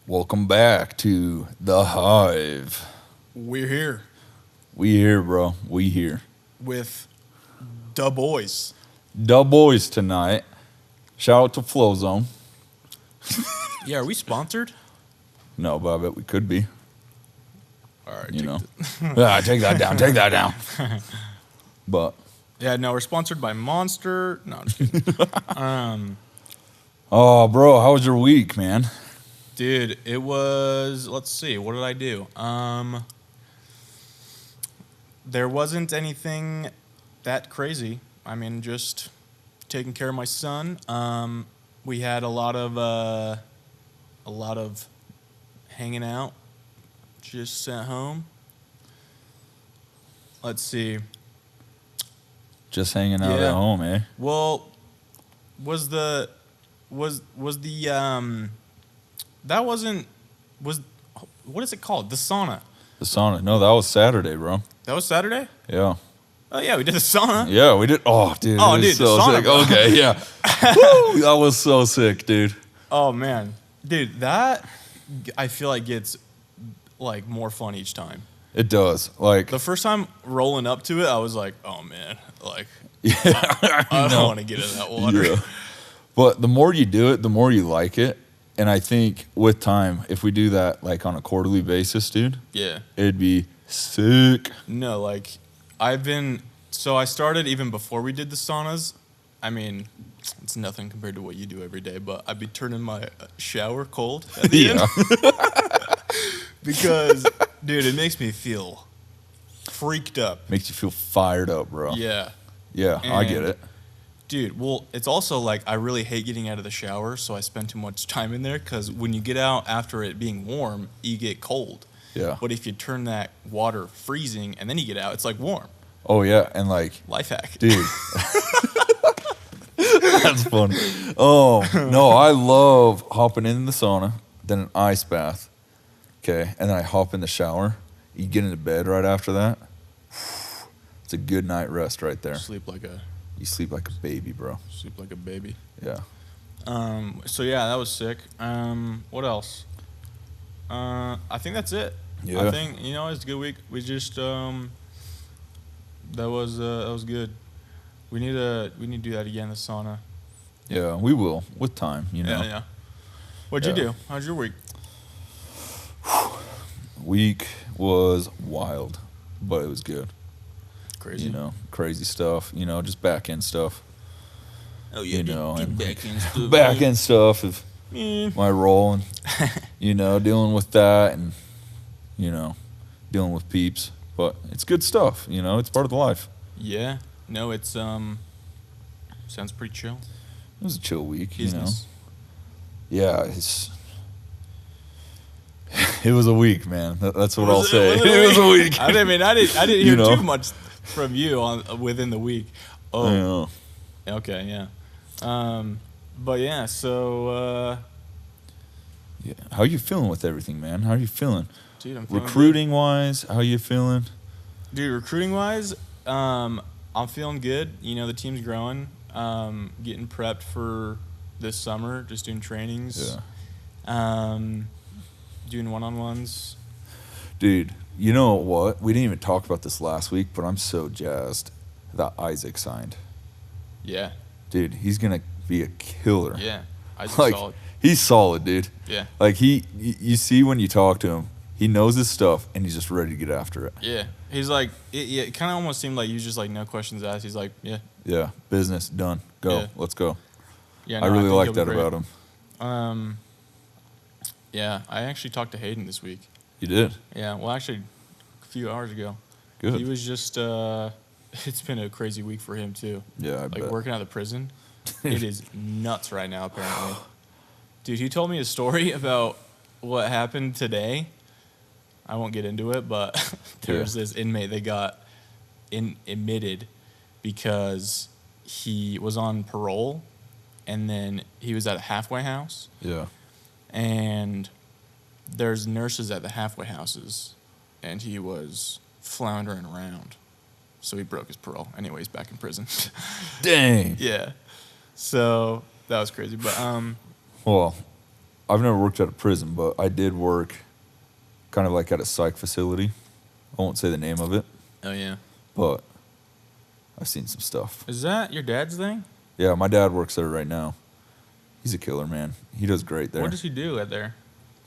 Welcome back to the Hive. We're here We here, bro. We here. with the boys. The boys tonight. Shout out to Flow Zone. Yeah, are we sponsored? No, but I bet we could be. All right, You know. Take that down. Take that down. But Yeah, no, we're sponsored by Monster. No, I'm just kidding. oh, bro, how was your week, man? Dude, it was. Let's see, what did I do? There wasn't anything that crazy. I mean, just taking care of my son. We had a lot of hanging out, just at home. Let's see. Just hanging out Yeah. at home, eh? Well, that wasn't what is it called? The sauna. The sauna. No, that was Saturday, bro. That was Saturday? Yeah. Oh yeah, we did the sauna. Yeah, we did. Oh, dude. Oh, it was dude, the so sauna, sick. bro. Okay, yeah. Woo, that was so sick, dude. Oh man. Dude, that I feel like gets like more fun each time. It does. Like, The first time rolling up to it, I was like, "Oh man, like yeah, I know. don't want to get in that water." Yeah. But the more you do it, the more you like it. And I think with time, if we do that like on a quarterly basis, dude, Yeah. it'd be sick. No, like I started even before we did the saunas. I mean, it's nothing compared to what you do every day, but I'd be turning my shower cold at the end because, dude, it makes me feel freaked up. Makes you feel fired up, bro. Yeah. Yeah, I get And- it. Dude, well, it's also like I really hate getting out of the shower, so I spend too much time in there because when you get out after it being warm, you get cold. Yeah. But if you turn that water freezing and then you get out, it's like warm. Oh, yeah. And like, Life hack. dude. That's funny. Oh, no, I love hopping in the sauna, then an ice bath. Okay. And then I hop in the shower. You get into bed right after that. It's a good night rest right there. You sleep like a baby, bro. Sleep like a baby. Yeah. So yeah, that was sick. What else? I think that's it. Yeah. I think it's a good week. We just that was good. We need to do that again. The sauna. Yeah, we will with time, you know. Yeah. What'd you Yeah. do? How's your week? Week was wild, but it was good. Crazy. You know, crazy stuff, just back end stuff. Oh yeah, and back end stuff. Back end stuff of Mm. my role and dealing with that and dealing with peeps. But it's good stuff, it's part of the life. Yeah. No, it's sounds pretty chill. It was a chill week, Business. Yeah, it was a week, man. That's what I'll say. Was it It was a week. I didn't hear You know. too much from you within the week. Oh, I know. okay, yeah. But yeah, so Yeah. How you feeling with everything, man? How are you feeling? dude, I'm feeling Recruiting wise, how you feeling? good. Dude, recruiting wise, I'm feeling good. The team's growing. Getting prepped for this summer, just doing trainings. Yeah. Doing one-on-ones. Dude, you know what? We didn't even talk about this last week, but I'm so jazzed that Isaac signed. Yeah. Dude, he's going to be a killer. Yeah. Isaac's Like, solid. he's solid, dude. Yeah. Like, you see when you talk to him, he knows his stuff, and he's just ready to get after it. Yeah. He's like, it kind of almost seemed like he was just like, no questions asked. He's like, yeah. Yeah, business, done. Go. Yeah. Let's go. Yeah. I no, really think like he'll be that great. about him. Yeah, I actually talked to Hayden this week. You did? Yeah, well, actually, a few hours ago. Good. He was just, it's been a crazy week for him, too. Yeah, I Like, bet. working out of the prison. It is nuts right now, apparently. Dude, he told me a story about what happened today. I won't get into it, but there's this inmate that got admitted because he was on parole, and then he was at a halfway house. Yeah. And there's nurses at the halfway houses, and he was floundering around. So he broke his parole. Anyway, he's back in prison. Dang. Yeah. So that was crazy. But Well, I've never worked at a prison, but I did work kind of like at a psych facility. I won't say the name of it. Oh, yeah. But I've seen some stuff. Is that your dad's thing? Yeah, my dad works there right now. He's a killer, man. He does great there. What does he do at there?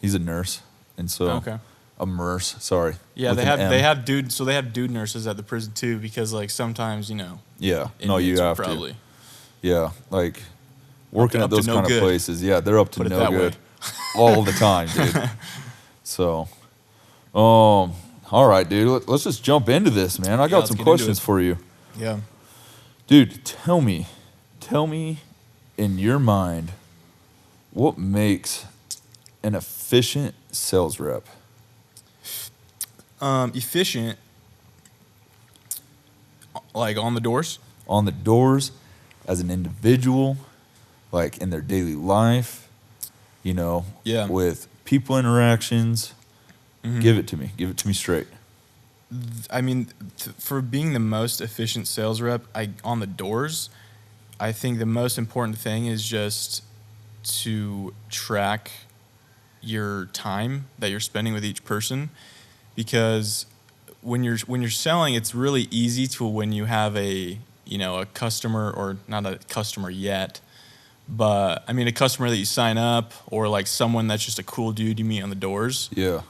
He's a nurse, and so Okay. a nurse. Sorry. Yeah, with they an have M. they have dude nurses at the prison too, because like sometimes Yeah, no, you inmates are have probably to. Yeah, like working Up at to those no kind good. of places. Yeah, they're up to Put it no that good way. all the time, dude. So, all right, dude. Let's just jump into this, man. I got let's some get into questions it. for you, Yeah. dude. Tell me, in your mind, what makes an efficient sales rep? Efficient, like on the doors. On the doors, as an individual, like in their daily life, Yeah. with people interactions. Mhm. Give it to me straight. I mean, for being the most efficient sales rep, on the doors, I think the most important thing is just to track your time that you're spending with each person, because when you're selling, it's really easy to, when you have a customer, or not a customer yet, but I mean a customer that you sign up, or like someone that's just a cool dude you meet on the doors. Yeah.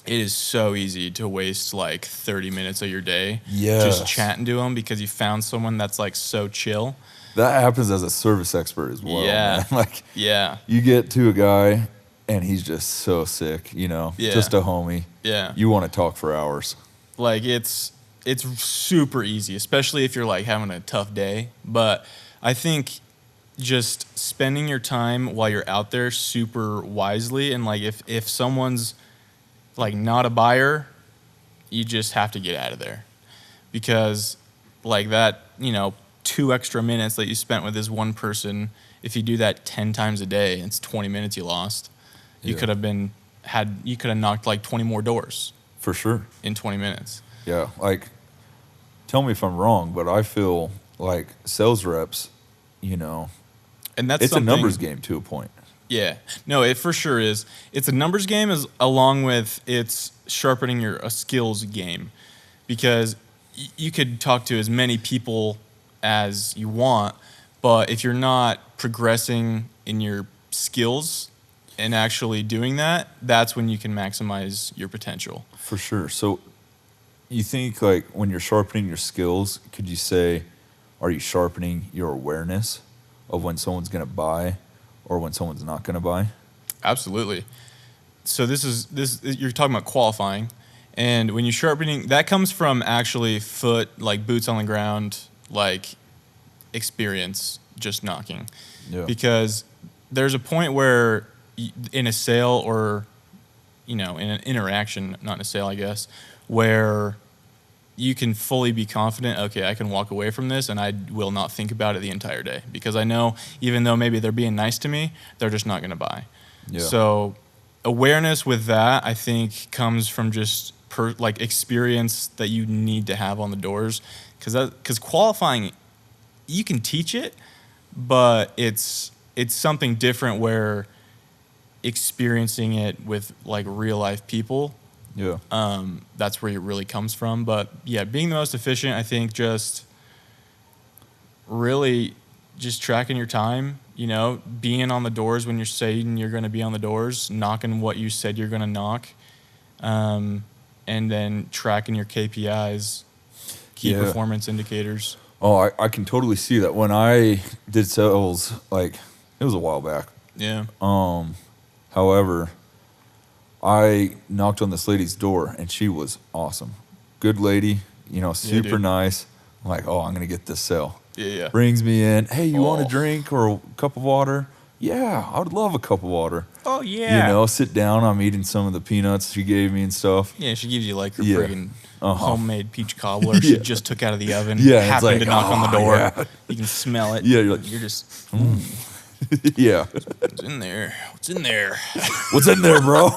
It is so easy to waste like 30 minutes of your day Yes. just chatting to them because you found someone that's like so chill. That happens as a service expert as well. Yeah. Man. Like, Yeah. you get to a guy and he's just so sick, Yeah. just a homie. Yeah. You want to talk for hours. Like it's super easy, especially if you're like having a tough day. But I think just spending your time while you're out there super wisely, and like if someone's like not a buyer, you just have to get out of there, because like that 2 extra minutes that you spent with this one person, if you do that 10 times a day, it's 20 minutes you lost. You Yeah. could have knocked like 20 more doors For sure. in 20 minutes. Yeah. Like, tell me if I'm wrong, but I feel like sales reps, And that's it's a something, numbers game to a point. Yeah. No, it for sure is. It's a numbers game, along with it's sharpening your skills game, because you could talk to as many people as you want, but if you're not progressing in your skills and actually doing that, that's when you can maximize your potential. For sure. So you think, like, when you're sharpening your skills, could you say, are you sharpening your awareness of when someone's going to buy or when someone's not going to buy? Absolutely. So you're talking about qualifying, and when you're sharpening, that comes from actually boots on the ground, like experience, just knocking. Yeah. Because there's a point where in a sale, or in an interaction, not in a sale, I guess, where you can fully be confident, okay, I can walk away from this and I will not think about it the entire day, because I know even though maybe they're being nice to me, they're just not going to buy. Yeah. So awareness with that, I think, comes from just experience that you need to have on the doors, because qualifying, you can teach it, but it's something different where experiencing it with like real life people. Yeah. That's where it really comes from. But yeah, being the most efficient, I think, just really just tracking your time, being on the doors when you're saying you're going to be on the doors, knocking what you said you're going to knock, and then tracking your KPIs, key performance indicators. Oh, I can totally see that. When I did sales, like, it was a while back. Yeah. However, I knocked on this lady's door, and she was awesome. Good lady, super dude. nice. I'm like, oh, I'm going to get this sale. Yeah. Brings me in. Hey, you want Oh. a drink or a cup of water? Yeah, I would love a cup of water. Oh, yeah. Sit down. I'm eating some of the peanuts she gave me and stuff. Yeah, she gives you like her Yeah. friggin' Uh-huh. homemade peach cobbler she Yeah. just took out of the oven. Yeah, it's Happened like, to knock on the oh, door. yeah. You can smell it. Yeah, you're like, You're just, yeah. what's in there? What's in there? What's in there, bro?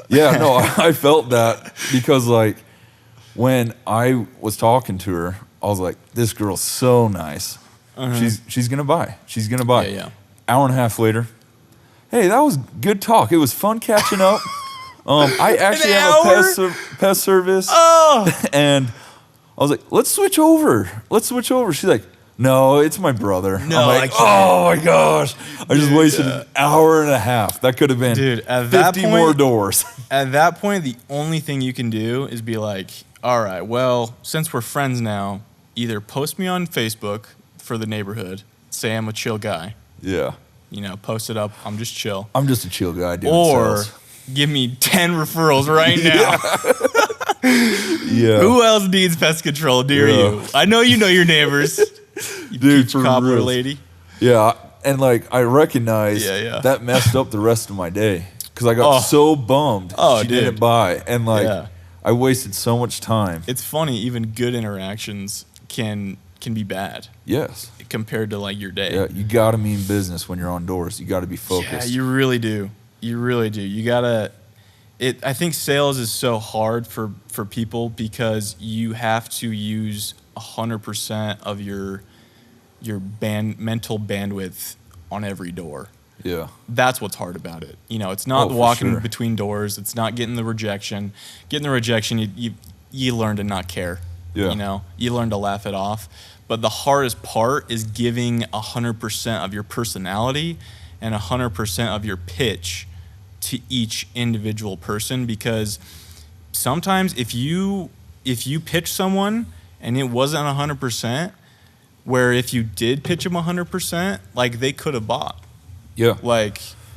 Yeah, no, I felt that because, like, when I was talking to her, I was like, this girl's so nice. She's gonna buy. She's gonna buy. Yeah. Hour and a half later, hey, that was good talk. It was fun catching up. I actually have a pest service, and I was like, let's switch over. She's like, no, it's my brother. No, I'm like, oh my gosh, I just wasted an hour and a half. That could have been at 50 more doors. At that point, the only thing you can do is be like, all right, well, since we're friends now, either post me on Facebook for the neighborhood, say I'm a chill guy. Yeah. Post it up. I'm just chill. I'm just a chill guy doing or sales. Give me 10 referrals right now. Yeah. Who else needs pest control near you? I know you know your neighbors. You Dude, peach cobbler lady. Yeah, and I recognized Yeah. that messed up the rest of my day because I got so bummed she didn't buy, and I wasted so much time. It's funny, even good interactions can be bad. Yes. Compared to your day. Yeah, you got to mean business when you're on doors. You got to be focused. Yeah, you really do. You really do. You gotta. I think sales is so hard for people because you have to use 100% of your mental bandwidth on every door. Yeah. That's what's hard about it. It's not walking between doors. It's not getting the rejection. Getting the rejection, you learn to not care. Yeah. You learn to laugh it off. But the hardest part is giving 100% of your personality and 100% of your pitch to each individual person, because sometimes if you pitch someone and it wasn't 100%, where if you did pitch them 100%, they could have bought. Yeah.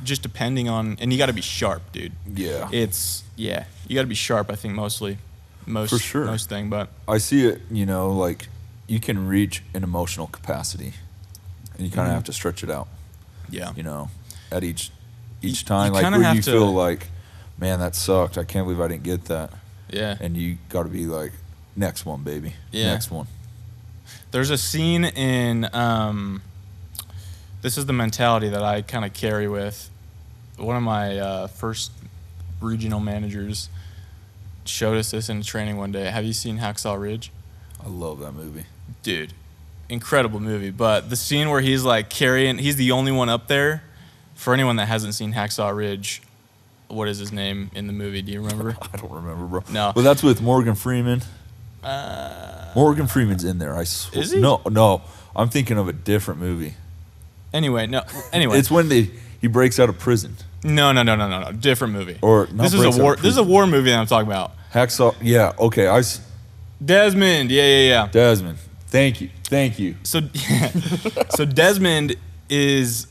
Just depending on, and you got to be sharp, dude. Yeah. You got to be sharp, I think, most thing, but I see it, you can reach an emotional capacity and you kind of have to stretch it out. Yeah. At each time, where you feel like, man, that sucked. I can't believe I didn't get that. Yeah. And you got to be like, next one, baby. Yeah. Next one. There's a scene in, this is the mentality that I kind of carry with. One of my first regional managers showed us this in training one day. Have you seen Hacksaw Ridge? I love that movie. Dude, incredible movie. But the scene where he's he's the only one up there. For anyone that hasn't seen Hacksaw Ridge, what is his name in the movie? Do you remember? I don't remember, bro. No. But that's with Morgan Freeman. Morgan Freeman's in there. Is he? No. I'm thinking of a different movie. Anyway. It's when he breaks out of prison. No. Different movie. This is a war movie that I'm talking about. Hacksaw. Yeah. Okay. Desmond. Yeah. Desmond. Thank you. So Desmond is.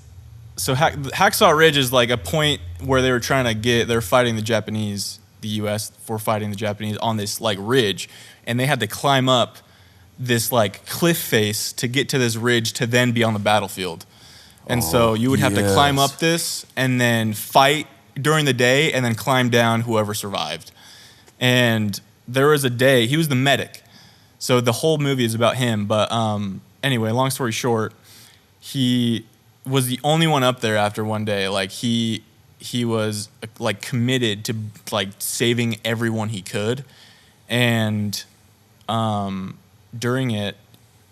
So Hacksaw Ridge is a point where they were they're fighting the Japanese, the U.S. for fighting the Japanese on this ridge, and they had to climb up this cliff face to get to this ridge to then be on the battlefield. And so you would have to climb up this and then fight during the day and then climb down whoever survived. And there was a day, he was the medic. So the whole movie is about him. But anyway, long story short, he was the only one up there after one day. He was committed to saving everyone he could. And during it,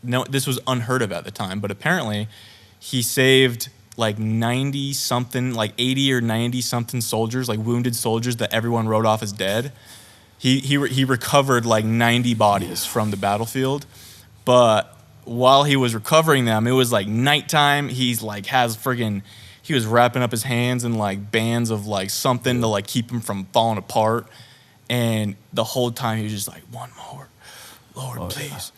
this was unheard of at the time, but apparently he saved 90 something, 80 or 90 something soldiers, wounded soldiers that everyone wrote off as dead. He recovered 90 bodies from the battlefield, but while he was recovering them, it was nighttime. He was wrapping up his hands in bands of something to keep him from falling apart. And the whole time he was just one more, Lord, please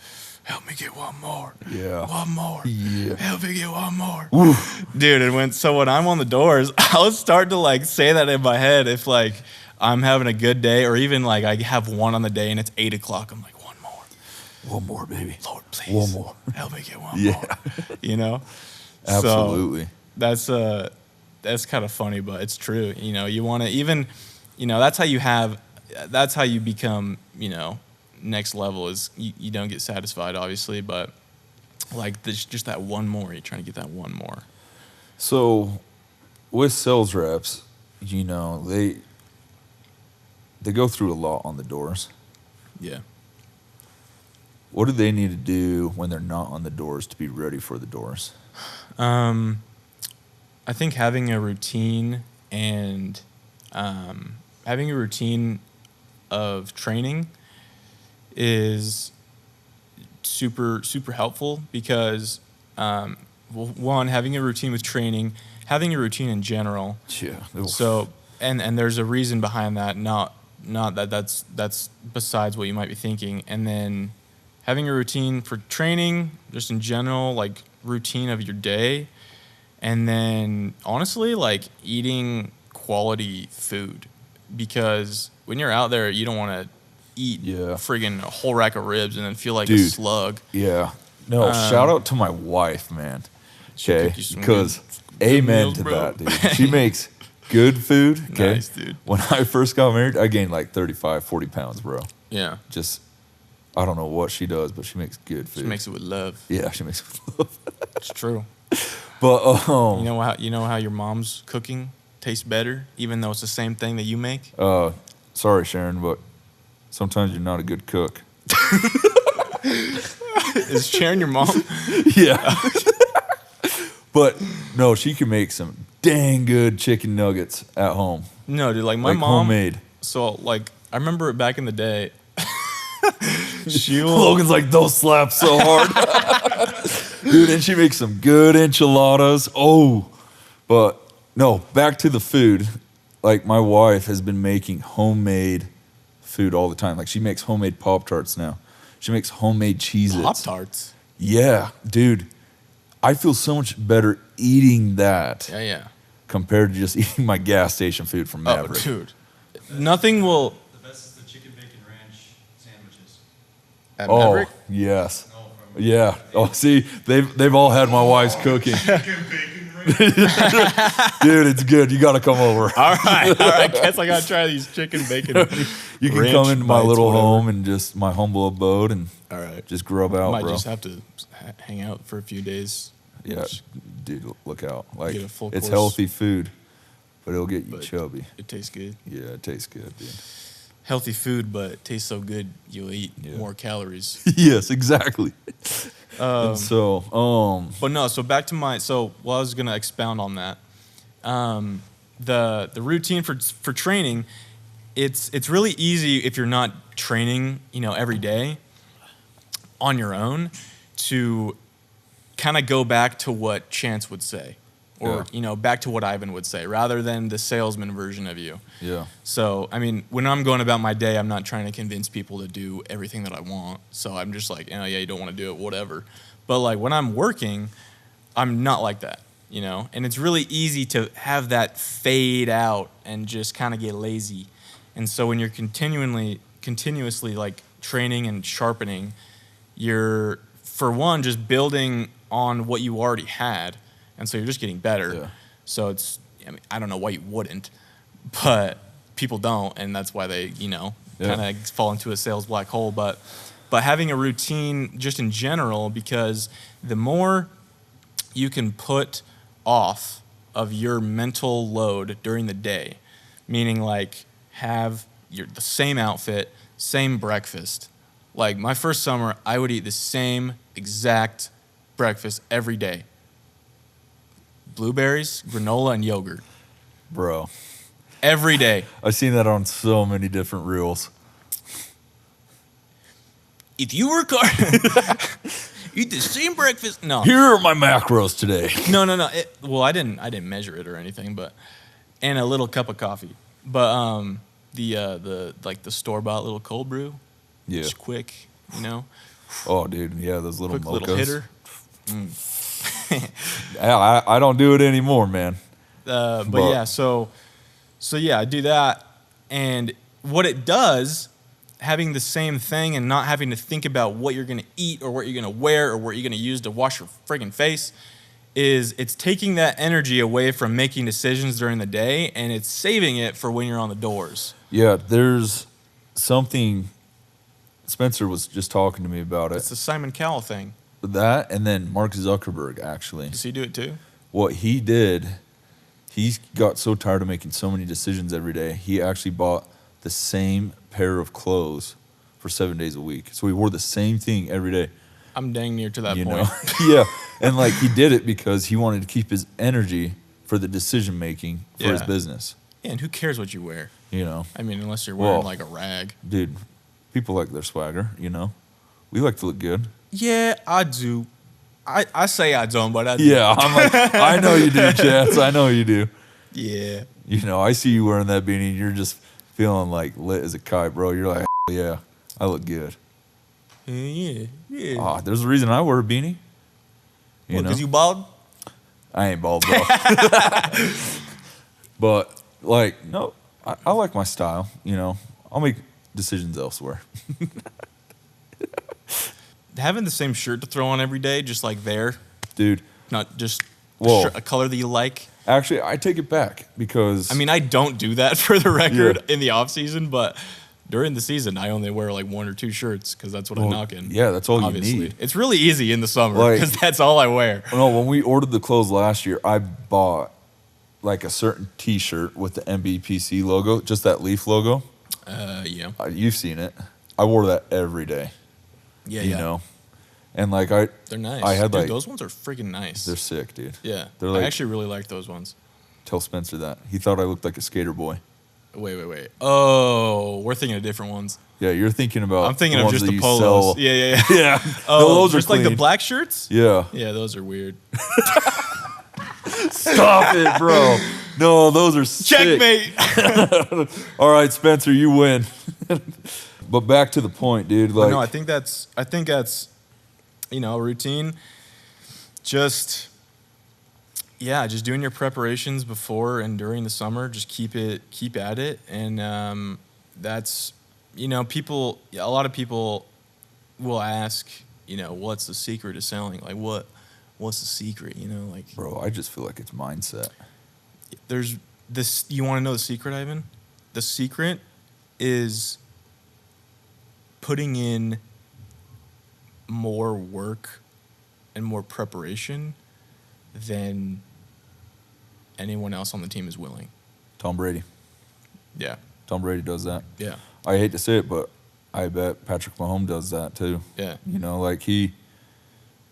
help me get one more. Yeah. One more. Yeah. Help me get one more. Oof. Dude, and when I'm on the doors, I'll start to say that in my head if I'm having a good day, or even I have one on the day and it's 8 o'clock. I'm one more. One more, baby. Lord, please. One more. Help me get one more. Absolutely. So that's kind of funny, but it's true. You want to even, that's how you become, next level is you don't get satisfied, obviously, but just that one more, you're trying to get that one more. So with sales reps, they go through a lot on the doors. Yeah. What do they need to do when they're not on the doors to be ready for the doors? I think having a routine and having a routine of training is super, super helpful because, one, having a routine with training, having a routine in general. Yeah. So, and there's a reason behind that, not that's besides what you might be thinking. And then having a routine for training, just in general, like routine of your day. And then honestly, like eating quality food, because when you're out there, you don't want to eat friggin' a whole rack of ribs and then feel like a slug. Yeah. No, shout out to my wife, man. Okay. Because amen to that, dude. She makes good food. Okay. Nice, dude. When I first got married, I gained like 35, 40 pounds, bro. Yeah. Just, I don't know what she does, but she makes good food. She makes it with love. Yeah, she makes it with love. It's true. But you know how your mom's cooking tastes better, even though it's the same thing that you make? Sorry, Sharon, but sometimes you're not a good cook. Is Sharon your mom? Yeah. But no, she can make some dang good chicken nuggets at home. No, dude, like my mom. Homemade. So like I remember it back in the day. Logan's like, those slap so hard. Dude, and she makes some good enchiladas. Oh, but no, back to the food. Like my wife has been making homemade food all the time. Like she makes homemade Pop-Tarts now. She makes homemade Cheez-Its. Pop-Tarts? Yeah, dude. I feel so much better eating that. Yeah. Compared to just eating my gas station food from Maverick. Oh, dude. Nothing will... The best is the chicken bacon ranch sandwiches. At Maverick? Yes. Yeah. Oh, see, they've all had my wife's cooking. Chicken bacon ranch. Dude, it's good. You got to come over. All right. Guess I got to try these chicken bacon. You can come into my little home and just my humble abode and all right, just grub out, might bro. Just have to hang out for a few days. Yeah, dude, look out. Like, get a full it's course. Healthy food, but it'll get you chubby. It tastes good. Yeah, it tastes good, dude. Healthy food, but it tastes so good, you'll eat more calories. Yes, exactly. And so, But no, so back to I was going to expound on that. The routine for training, it's really easy if you're not training, every day on your own to kind of go back to what Chance would say or, back to what Ivan would say rather than the salesman version of you. Yeah. So, I mean, when I'm going about my day, I'm not trying to convince people to do everything that I want. So I'm just like, you don't want to do it, whatever. But like when I'm working, I'm not like that, and it's really easy to have that fade out and just kind of get lazy. And so when you're continuously like training and sharpening, you're, for one, just building on what you already had. And so you're just getting better. Yeah. So I don't know why you wouldn't, but people don't. And that's why they, kind of fall into a sales black hole. But having a routine just in general, because the more you can put off of your mental load during the day, meaning like have the same outfit, same breakfast. Like my first summer, I would eat the same exact breakfast every day. Blueberries, granola, and yogurt. Bro. Every day. I've seen that on so many different reels. If you work hard, eat the same breakfast. No. Here are my macros today. No. I didn't measure it or anything, and a little cup of coffee. But the store-bought little cold brew. Yeah. Just quick, Oh, dude, yeah, those little quick mochas. little hitter. I don't do it anymore, man. But yeah, so I do that, and what it does, having the same thing and not having to think about what you're gonna eat or what you're gonna wear or what you're gonna use to wash your friggin' face, is it's taking that energy away from making decisions during the day, and it's saving it for when you're on the doors. Yeah, there's something. Spencer was just talking to me about it. It's the Simon Cowell thing. That, and then Mark Zuckerberg, actually. Does he do it too? What he did, he got so tired of making so many decisions every day, he actually bought the same pair of clothes for 7 days a week. So he wore the same thing every day. I'm dang near to that You point. know? Yeah. And like he did it because he wanted to keep his energy for the decision making for his Yeah. business. Yeah, and who cares what you wear? You know, I mean, unless you're wearing Well, like a rag. dude, people like their swagger, you know? We like to look good. Yeah, I do. I say I don't, but I do. Yeah, I'm like, I know you do, Chance. I know you do. Yeah. You know, I see you wearing that beanie and you're just feeling like lit as a kite, bro. You're like, yeah, I look good. Yeah. Ah, there's a reason I wear a beanie. You know? Because you bald? I ain't bald, bro. But, like, no, I like my style, you know. I'll make decisions elsewhere. Having the same shirt to throw on every day, just like there, Dude, not just Whoa. a color that you like. actually, I take it back because... I mean, I don't do that for the record Yeah. in the off season, but during the season, I only wear like 1 or 2 shirts because that's what I Well, knock in. yeah, that's all you obviously. need. It's really easy in the summer Like- because that's all I wear. No, when we ordered the clothes last year, I bought like a certain T-shirt with the MBPC logo, just that leaf logo. Yeah. You've seen it. I wore that every day. Yeah, You yeah. know, and like They're nice. I had Dude, like those ones are freaking nice. they're sick, dude. Yeah. They're I like actually really like those ones. tell Spencer that he thought I looked like a skater boy. Wait. Oh, we're thinking of different ones. Yeah, you're thinking about. I'm thinking the of ones just that the you polos. sell. Yeah. Yeah, Oh, no, those just are like the clean. black shirts? Yeah, Yeah, those are weird. stop it, bro. No, those are sick. Checkmate. All right, Spencer, you win. But back to the point, dude. Like, No, I think that's a routine. Just doing your preparations before and during the summer. Just keep at it, and that's a lot of people will ask, what's the secret to selling? Like what's the secret? Like bro, I just feel like it's mindset. there's this. You want to know the secret, Ivan? The secret is putting in more work and more preparation than anyone else on the team is willing. Tom Brady. Yeah. Tom Brady does that. Yeah. I hate to say it, but I bet Patrick Mahomes does that too. Yeah. You know, like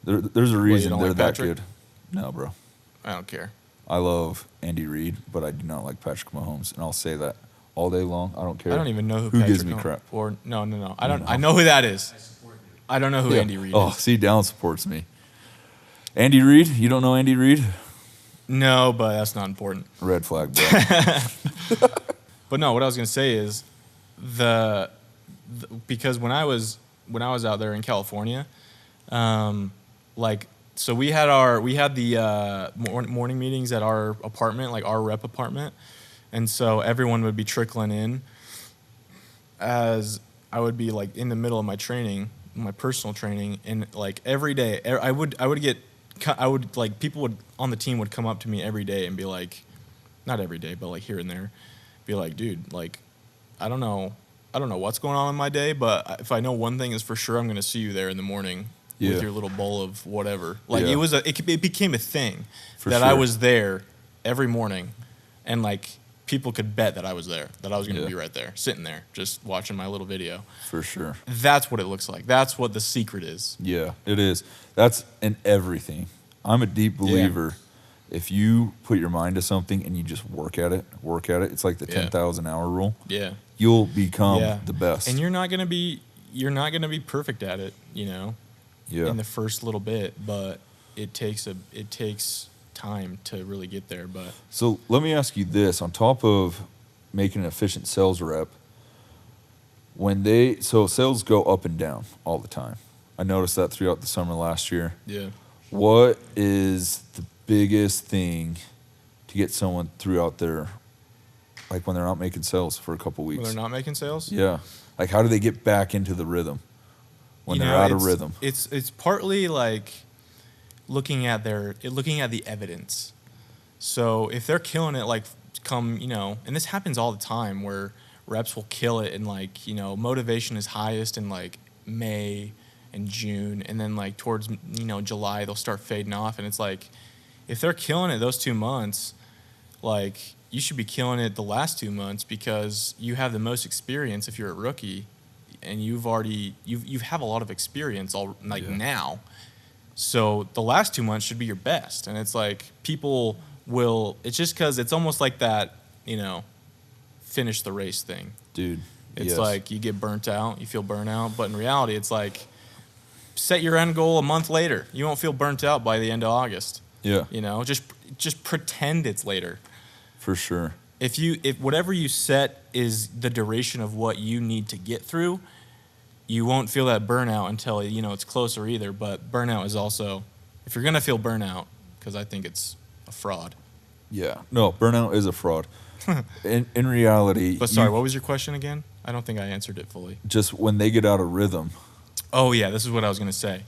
there's a reason don't they're like that Patrick? good. No, bro. I don't care. I love Andy Reid, but I do not like Patrick Mahomes, and I'll say that all day long. I don't care. I don't even know who Who Patrick gives me Mahomes- crap. Or no. I don't. know. I know who that is. I support you. I don't know who Yeah. Andy Reid Oh, is. see, Dallin supports me. Andy Reid? You don't know Andy Reid? No, but that's not important. Red flag, bro. But no, what I was gonna say is because when I was out there in California, so we had the morning meetings at our apartment, like our rep apartment, and so everyone would be trickling in as I would be like in the middle of my training, my personal training, and like every day I would like people would on the team would come up to me every day and be like, not every day, but like here and there, be like, dude, like I don't know what's going on in my day, but if I know one thing is for sure, I'm gonna see you there in the morning Yeah. with your little bowl of whatever. Like Yeah. it became a thing For that I sure. was there every morning, and like people could bet that I was there, that I was gonna Yeah. be right there, sitting there, just watching my little video. For sure. That's what it looks like. That's what the secret is. Yeah, it is. That's in everything. I'm a deep believer. If you put your mind to something and you just work at it, it's like the Yeah. 10,000 hour rule. Yeah. You'll become Yeah. the best. And you're not gonna be perfect at it, yeah. in the first little bit, but it takes time to really get there. But So let me ask you this: on top of making an efficient sales rep, so sales go up and down all the time. I noticed that throughout the summer last year. yeah. What is the biggest thing to get someone throughout their, like when they're not making sales for a couple weeks? When they're not making sales? Yeah. Like how do they get back into the rhythm when they're out of rhythm? It's partly like looking at the evidence. So if they're killing it, like and this happens all the time where reps will kill it and like, motivation is highest in like May and June, and then like towards July they'll start fading off, and it's like if they're killing it those 2 months, like you should be killing it the last 2 months because you have the most experience if you're a rookie, and you have a lot of experience now. So the last 2 months should be your best. And it's like people will, it's just because it's almost like that, finish the race thing. Dude. It's like you get burnt out, you feel burnout. But in reality, it's like set your end goal a month later. You won't feel burnt out by the end of August. Yeah. Just pretend it's later. For sure. If whatever you set is the duration of what you need to get through, you won't feel that burnout until it's closer either. But burnout is also, if you're gonna feel burnout, because I think it's a fraud. Yeah, no, burnout is a fraud. in reality. But sorry, what was your question again? I don't think I answered it fully. Just when they get out of rhythm. Oh yeah, this is what I was gonna say.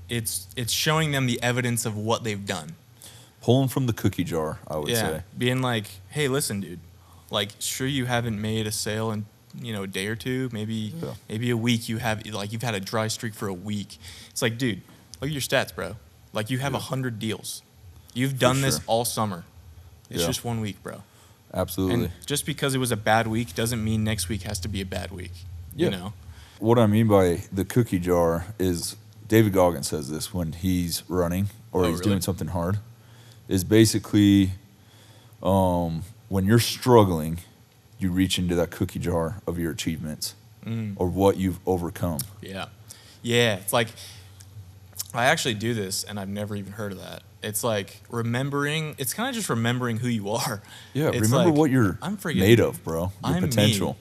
It's showing them the evidence of what they've done. Pulling from the cookie jar, I would say. Being like, hey, listen, dude. Like, sure, you haven't made a sale in a day or two, maybe a week. You've had a dry streak for a week. It's like, dude, look at your stats, bro. Like, you have 100 deals. You've done this all summer. It's just 1 week, bro. Absolutely. And just because it was a bad week doesn't mean next week has to be a bad week. Yeah. What I mean by the cookie jar is David Goggins says this when he's running or he's doing something hard. Is basically when you're struggling, you reach into that cookie jar of your achievements or what you've overcome. Yeah. Yeah. It's like, I actually do this, and I've never even heard of that. It's like remembering, it's kind of just remembering who you are. Yeah, it's remember like, what you're made of, bro. Your potential. Me.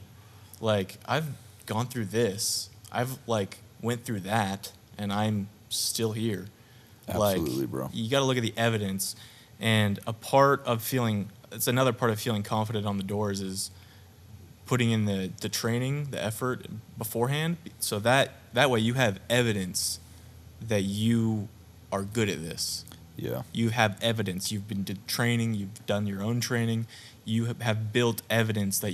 Like, I've gone through this. I've, went through that, and I'm still here. Absolutely, bro. You got to look at the evidence. And another part of feeling confident on the doors is putting in the training, the effort beforehand, so that way you have evidence that you are good at this. Yeah. You have evidence. You've been to training. You've done your own training. You have built evidence that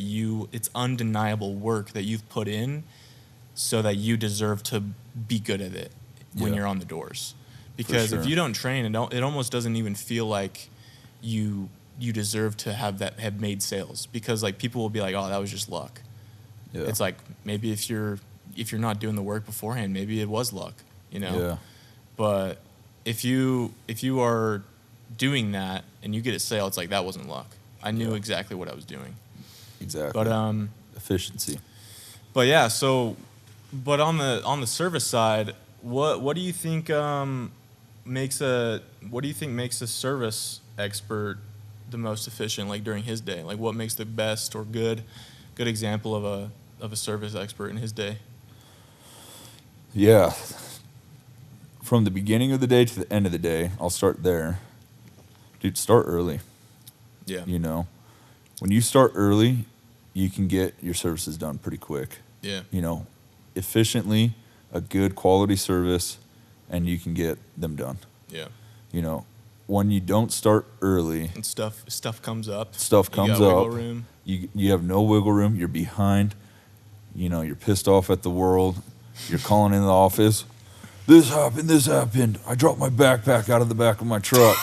it's undeniable work that you've put in so that you deserve to be good at it when you're on the doors. Because if you don't train, it almost doesn't even feel like you deserve to have made sales, because people will be like, oh, that was just luck. Yeah. It's like, maybe if you're not doing the work beforehand, maybe it was luck, Yeah. But if you are doing that and you get a sale, it's like, that wasn't luck. I knew exactly what I was doing. Exactly. But efficiency. But yeah, but on the service side, what do you think makes a service expert the most efficient, during his day? What makes the best or good example of a service expert in his day? Yeah. From the beginning of the day to the end of the day, I'll start there. Dude, start early. Yeah. When you start early, you can get your services done pretty quick. Yeah. Efficiently, a good quality service, and you can get them done. Yeah. When you don't start early, and stuff comes up. Wiggle room. You have no wiggle room. You're behind. You're pissed off at the world. You're calling in the office. This happened. I dropped my backpack out of the back of my truck.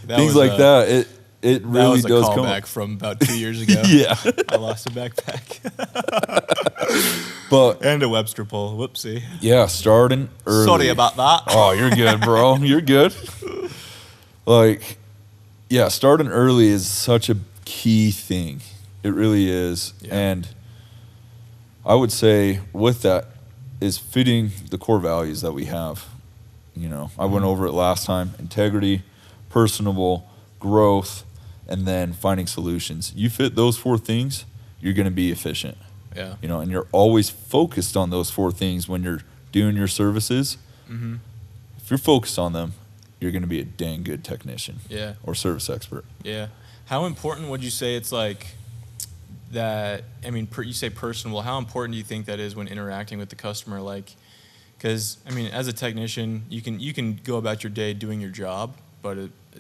Things like that. It really does come. That was a callback from about 2 years ago. Yeah. I lost a backpack. And a Webster pole. Whoopsie. Yeah, starting early. Sorry about that. Oh, you're good, bro. You're good. Starting early is such a key thing. It really is. Yeah. And I would say with that is fitting the core values that we have. I went over it last time: integrity, personable, growth, and then finding solutions. You fit those 4 things, you're going to be efficient. Yeah. And you're always focused on those 4 things when you're doing your services. Mm-hmm. If you're focused on them, you're going to be a dang good technician. Yeah. Or service expert. Yeah. How important would you say it's that? I mean, you say personable. How important do you think that is when interacting with the customer? Because as a technician, you can go about your day doing your job, but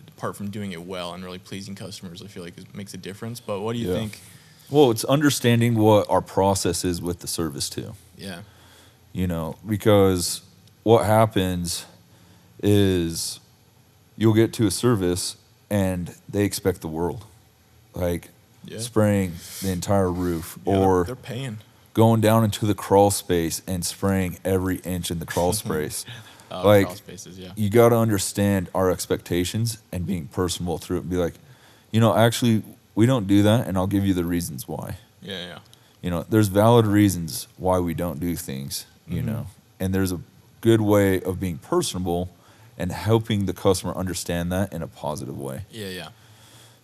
apart from doing it well and really pleasing customers, I feel like it makes a difference. But what do you think? Well, it's understanding what our process is with the service too. Yeah. Because what happens is you'll get to a service and they expect the world. like Yeah. spraying the entire roof, Yeah, or they're paying. going down into the crawl space and spraying every inch in the crawl space. Like, Crawl spaces, yeah. you got to understand our expectations and being personable through it and be like, you know, actually, we don't do that, and I'll give you the reasons why. Yeah. You know, there's valid reasons why we don't do things, you know, and there's a good way of being personable and helping the customer understand that in a positive way. Yeah.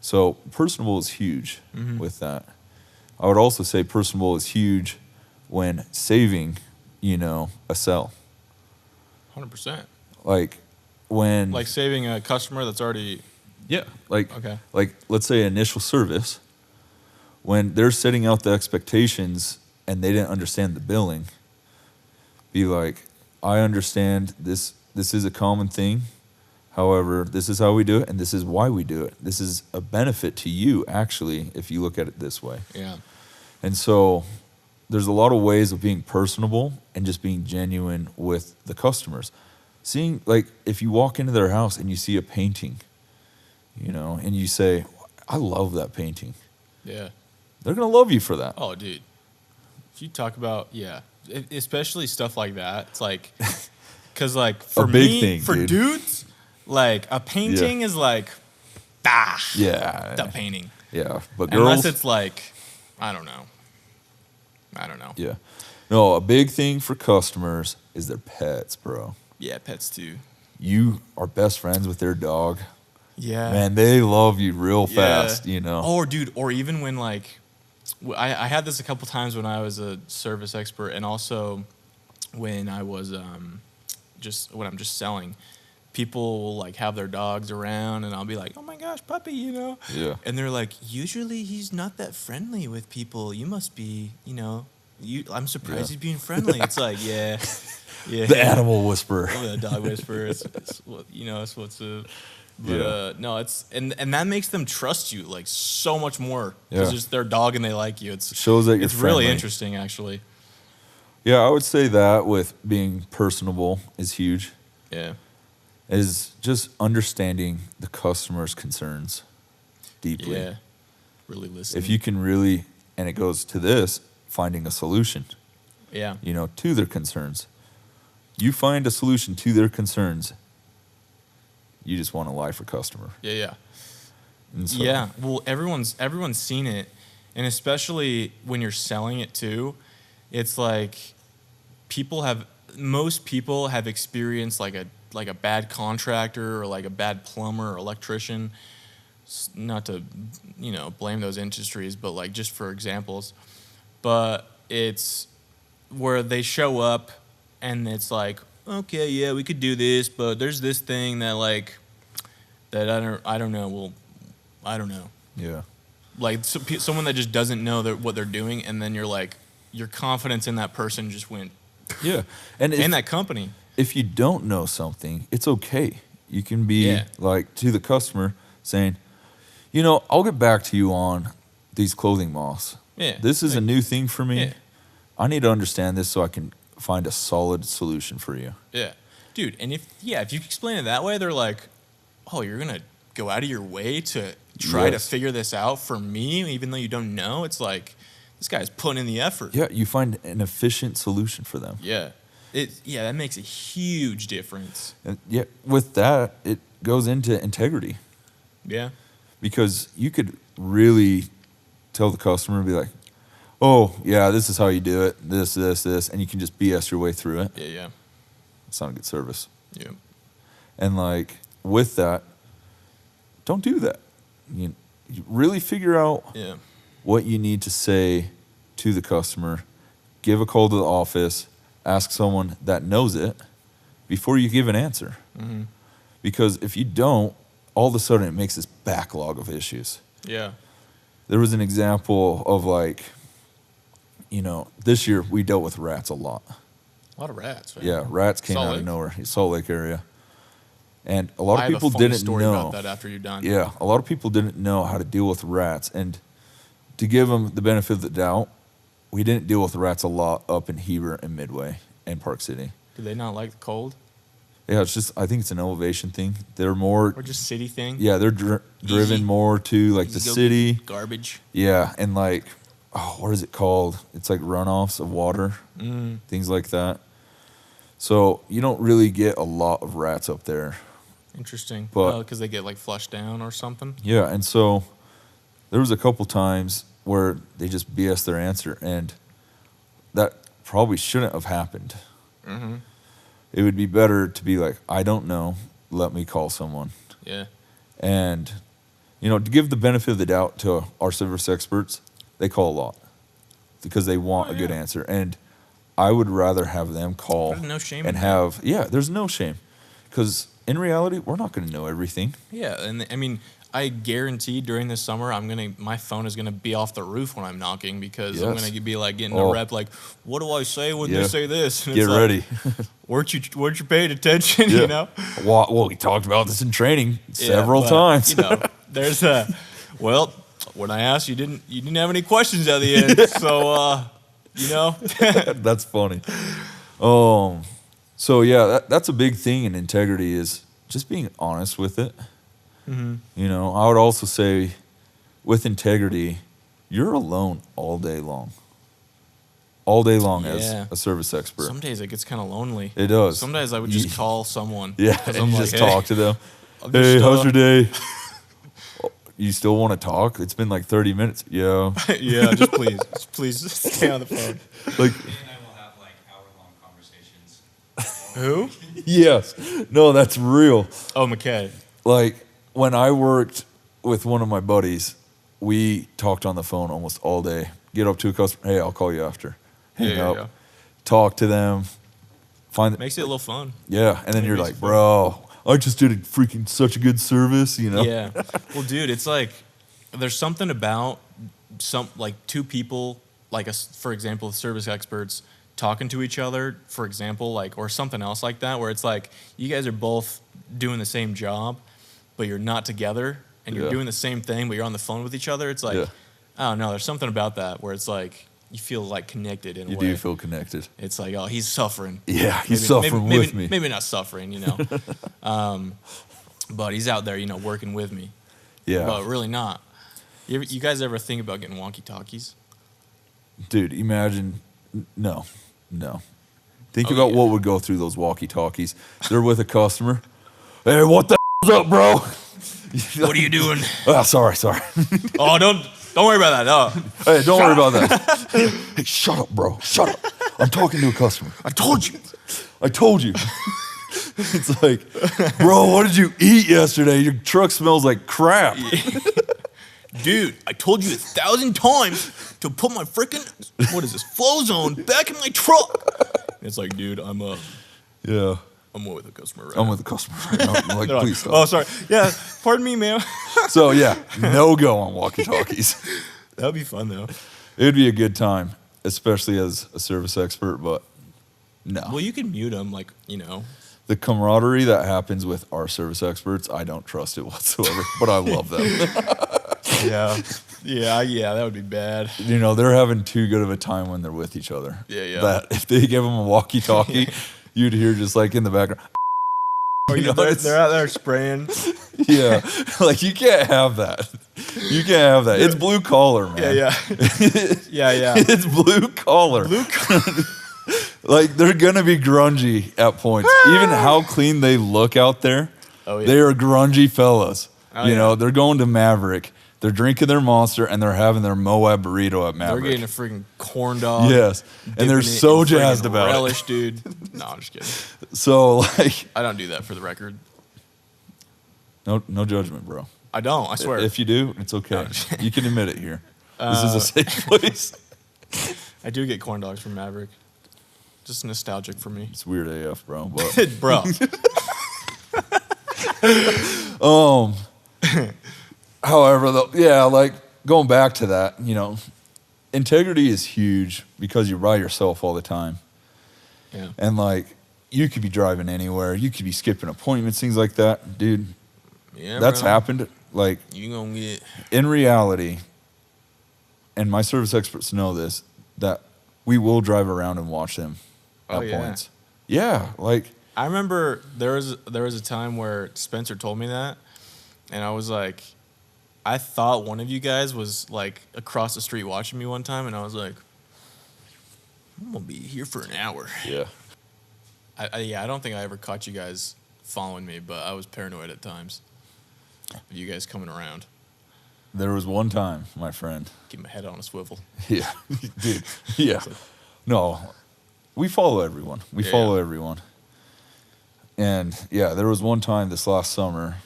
So personable is huge with that. I would also say personable is huge when saving, you know, a sell. 100%. Like when... Like saving a customer that's already... Yeah. Like, Okay. like let's say initial service, when they're setting out the expectations and they didn't understand the billing, be like, I understand this is a common thing. However, this is how we do it, and this is why we do it. This is a benefit to you, actually, if you look at it this way. Yeah. And so there's a lot of ways of being personable and just being genuine with the customers. Seeing, like, if you walk into their house and you see a painting, you know, and you say, I love that painting. Yeah. They're going to love you for that. Oh, dude. If you talk about, especially stuff like that, it's like, because, like, for big me, thing, for dude. Dudes, like, a painting is like, Yeah. the painting. Yeah. But girls... Unless it's like, I don't know. Yeah. No, a big thing for customers is their pets, bro. Yeah, pets too. You are best friends with their dog. Yeah. Man, they love you real fast, you know. Or, dude, or even when, like, I had this a couple times when I was a service expert, and also when I was when I'm just selling. People will, like, have their dogs around, and I'll be like, oh my gosh, puppy, you know? Yeah. And they're like, usually he's not that friendly with people. You must be, you know, I'm surprised he's being friendly. It's like, yeah. The animal whisperer. Oh, the dog whisperer. It's you know, it's what's a... But no, it's and that makes them trust you like so much more because it's their dog and they like you. It shows that you're really friendly. interesting, actually. Yeah, I would say that with being personable is huge. Yeah, is just understanding the customer's concerns deeply. Yeah, really listening. If you can really, and it goes to this, finding a solution. Yeah, you know, to their concerns. You find a solution to their concerns. You just want a lifer customer. Yeah. And so, Yeah. Well, everyone's seen it, and especially when you're selling it too, it's like most people have experienced like a bad contractor or like a bad plumber or electrician. Not to, you know, blame those industries, but like just for examples. But it's where they show up and it's like, okay, yeah, we could do this, but there's this thing that like that I don't know. Well, I don't know. Yeah. Like someone that just doesn't know what they're doing, and then you're like, your confidence in that person just went. Yeah, and in that company. If you don't know something, it's okay. You can be like to the customer saying, you know, I'll get back to you on these clothing moths. Yeah. This is a new thing for me. Yeah. I need to understand this so I can find a solid solution for you. Yeah. Dude, and if you explain it that way, they're like, oh, you're going to go out of your way to try to figure this out for me, even though you don't know? It's like, this guy's putting in the effort. Yeah, you find an efficient solution for them. Yeah. That makes a huge difference. And yeah, with that, it goes into integrity. Yeah. Because you could really tell the customer and be like, oh, yeah, this is how you do it, this, and you can just BS your way through it. Yeah. It's not a good service. Yeah. And like with that, don't do that. You really figure out what you need to say to the customer. Give a call to the office. Ask someone that knows it before you give an answer. Mm-hmm. Because if you don't, all of a sudden it makes this backlog of issues. Yeah. There was an example of like, you know, this year we dealt with rats a lot. A lot of rats. Man. Yeah, rats came out of nowhere. Salt Lake area. And a lot of people didn't know. I have a funny story about that after you're done. Yeah, a lot of people didn't know how to deal with rats. And to give them the benefit of the doubt, we didn't deal with rats a lot up in Heber and Midway and Park City. Do they not like the cold? Yeah, it's just, I think it's an elevation thing. They're more, Or just city thing. yeah, they're driven Easy. more to like the Easy go city. get Garbage. Yeah, and like, oh, what is it called? It's like runoffs of water, things like that. So you don't really get a lot of rats up there. Interesting. But- Because they get like flushed down or something. Yeah, and so there was a couple times where they just BS their answer, and that probably shouldn't have happened. Mm-hmm. It would be better to be like, I don't know, let me call someone. Yeah. And, to give the benefit of the doubt to our service experts, they call a lot because they want a good answer. And I would rather have them call There's no shame in and that. there's no shame. Because in reality, we're not going to know everything. Yeah, and I mean, I guarantee during the summer, my phone is gonna be off the roof when I'm knocking because I'm Yes. gonna be like getting Oh. a rep like, what do I say when Yeah. they say this? And Get it's like, ready. weren't you paying attention? Yeah. You know. Well, we talked about this in training Yeah, several but, times. There's well, when I asked, you didn't have any questions at the end, so That's funny. So yeah, that's a big thing in integrity is just being honest with it. Mm-hmm. I would also say with integrity, you're alone all day long. All day long Yeah. as a service expert. some days it gets kind of lonely. It does. Some days I would just call someone. Yeah, 'cause and I'm you like, just "Hey, talk to them. I'm Hey, just, how's your day? You still want to talk? It's been like 30 minutes. Yeah. Yeah, just please just stay on the phone. Like, Jay and I will have like hour-long conversations. Who? yes. No, that's real. Oh, McKay. Like when I worked with one of my buddies, we talked on the phone almost all day. Get up to a customer, hey, I'll call you after. Hang Yeah, up, yeah. talk to them, find Makes it a little fun. yeah, and then you're makes like, it fun. bro, I just did a freaking such a good service, Yeah. Well, dude, it's like there's something about two people, for example, service experts talking to each other, for example, or something else like that, where it's like you guys are both doing the same job, but you're not together, and you're Yeah. doing the same thing, but you're on the phone with each other. It's like, Yeah. I don't know, there's something about that where it's like you feel like connected in a You way. do feel connected. It's like, oh, he's suffering. Yeah, he's suffering with me. Maybe not suffering, but he's out there, working with me. Yeah. But really not. You guys ever think about getting walkie-talkies? Dude, imagine, no. Think Oh, about yeah. what would go through those walkie-talkies. They're with a customer. Hey, what the up, bro? What are you doing? Oh, sorry. Oh, don't worry about that. Oh. Hey, don't worry about that. Hey, shut up, bro. Shut up. I'm talking to a customer. I told you. It's like, bro, what did you eat yesterday? Your truck smells like crap. Dude, I told you 1,000 times to put my freaking, flow zone back in my truck. It's like, dude, I'm Yeah. with a customer right I'm now. with the customer right now. I'm like, They're please stop. oh, sorry. Yeah, pardon me, ma'am. So, yeah, no go on walkie-talkies. That would be fun, though. It would be a good time, especially as a service expert, but no. Well, you can mute them, The camaraderie that happens with our service experts, I don't trust it whatsoever, but I love them. Yeah, that would be bad. They're having too good of a time when they're with each other. Yeah. That if they give them a walkie-talkie, you'd hear just like in the background. Or they're out there spraying. Yeah, like you can't have that. You can't have that. It's blue collar, man. Yeah. It's blue collar. Like they're gonna be grungy at points. Even how clean they look out there, Oh, yeah. they are grungy fellas. Oh, yeah. They're going to Maverick. They're drinking their Monster and they're having their Moab burrito at They're Maverick. getting a freaking corn dog. Yes, and they're dipping it so in friggin' jazzed about relish, dude. No, I'm just kidding. it. So like, I don't do that for the record. no judgment, bro. I don't. I swear. If you do, it's okay. No. You can admit it here. This is a safe place. I do get corn dogs from Maverick. Just nostalgic for me. It's weird AF, bro. But Bro. however, though, yeah, like going back to that, integrity is huge because you're by yourself all the time. Yeah. And like you could be driving anywhere, you could be skipping appointments, things like that, dude. Yeah, That's bro. happened. Like You gonna get. in reality, and my service experts know this, that we will drive around and watch them Oh, at yeah. points. Yeah, like I remember there was a time where Spencer told me that, and I was like, I thought one of you guys was like across the street watching me one time, and I was like, I'm gonna be here for an hour. Yeah. I don't think I ever caught you guys following me, but I was paranoid at times of you guys coming around. There was one time, my friend. Keep my head on a swivel. Yeah, dude. Yeah. No, we follow everyone. We follow everyone. And yeah, there was one time this last summer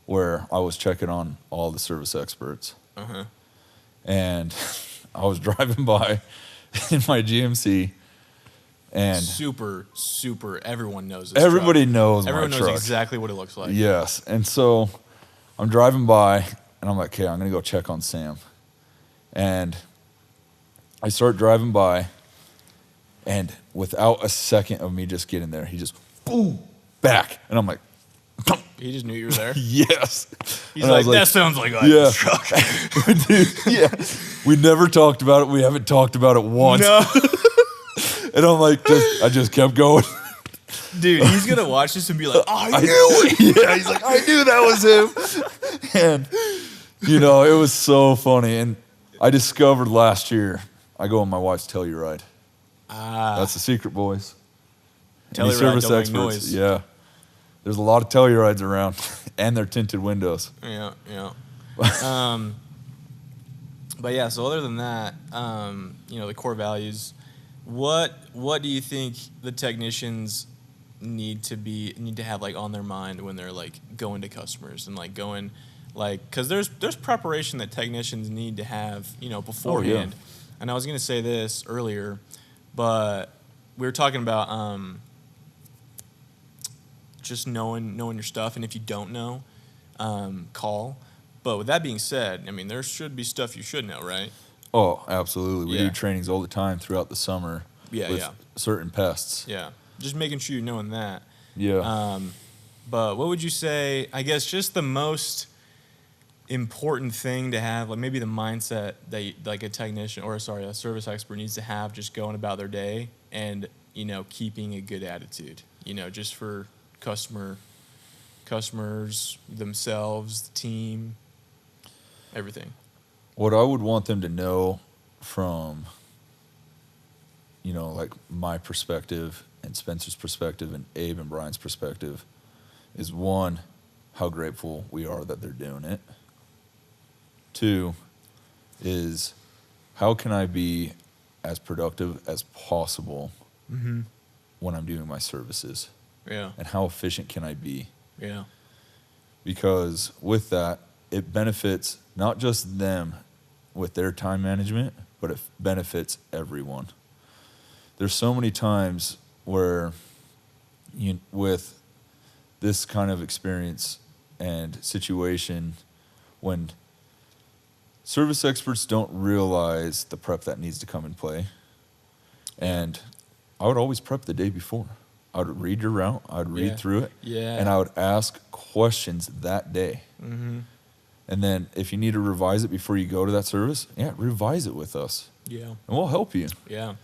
where I was checking on all the service experts. Uh-huh. And I was driving by in my GMC. And super, everyone knows this everybody truck. knows Everyone my knows truck. exactly what it looks like. Yes. And so I'm driving by, and I'm like, okay, I'm going to go check on Sam. And I start driving by, and without a second of me just getting there, he just, boom, back. And I'm like, He just knew you were there? yes. He's And I like, was that sounds like yeah. a truck. Dude, yeah. We never talked about it. We haven't talked about it once. No. And I'm like, I just kept going. Dude, he's going to watch this and be like, I knew it. Yeah, he's like, I knew that was him. And, you know, it was so funny. And I discovered last year, I go on my wife's Telluride. That's the secret, boys. Any Telluride don't make noise. Yeah. There's a lot of Tellurides around, and they're tinted windows. Yeah. But yeah, so other than that, you know, the core values, what do you think the technicians need to have like on their mind when they're like going to customers and like going like, because there's preparation that technicians need to have, you know, beforehand. Oh, yeah. And I was going to say this earlier, but we were talking about just knowing your stuff, and if you don't know, call. But with that being said, I mean, there should be stuff you should know, right? Oh, absolutely. We Yeah. do trainings all the time throughout the summer with certain pests. Yeah, just making sure you're knowing that. Yeah. But what would you say, I guess, just the most important thing to have, like maybe the mindset that like a technician or a service expert needs to have just going about their day and, you know, keeping a good attitude, you know, just for customers, themselves, the team, everything. What I would want them to know from, you know, like my perspective and Spencer's perspective and Abe and Brian's perspective is, one, how grateful we are that they're doing it. Two is, how can I be as productive as possible when I'm doing my services? Yeah. And how efficient can I be? Yeah. Because with that, it benefits not just them with their time management, but it benefits everyone. There's so many times where with this kind of experience and situation, when service experts don't realize the prep that needs to come in play. And I would always prep the day before. I would read your route, I would read through it, and I would ask questions that day. Mm-hmm. And then if you need to revise it before you go to that service, revise it with us. Yeah. And we'll help you. Yeah.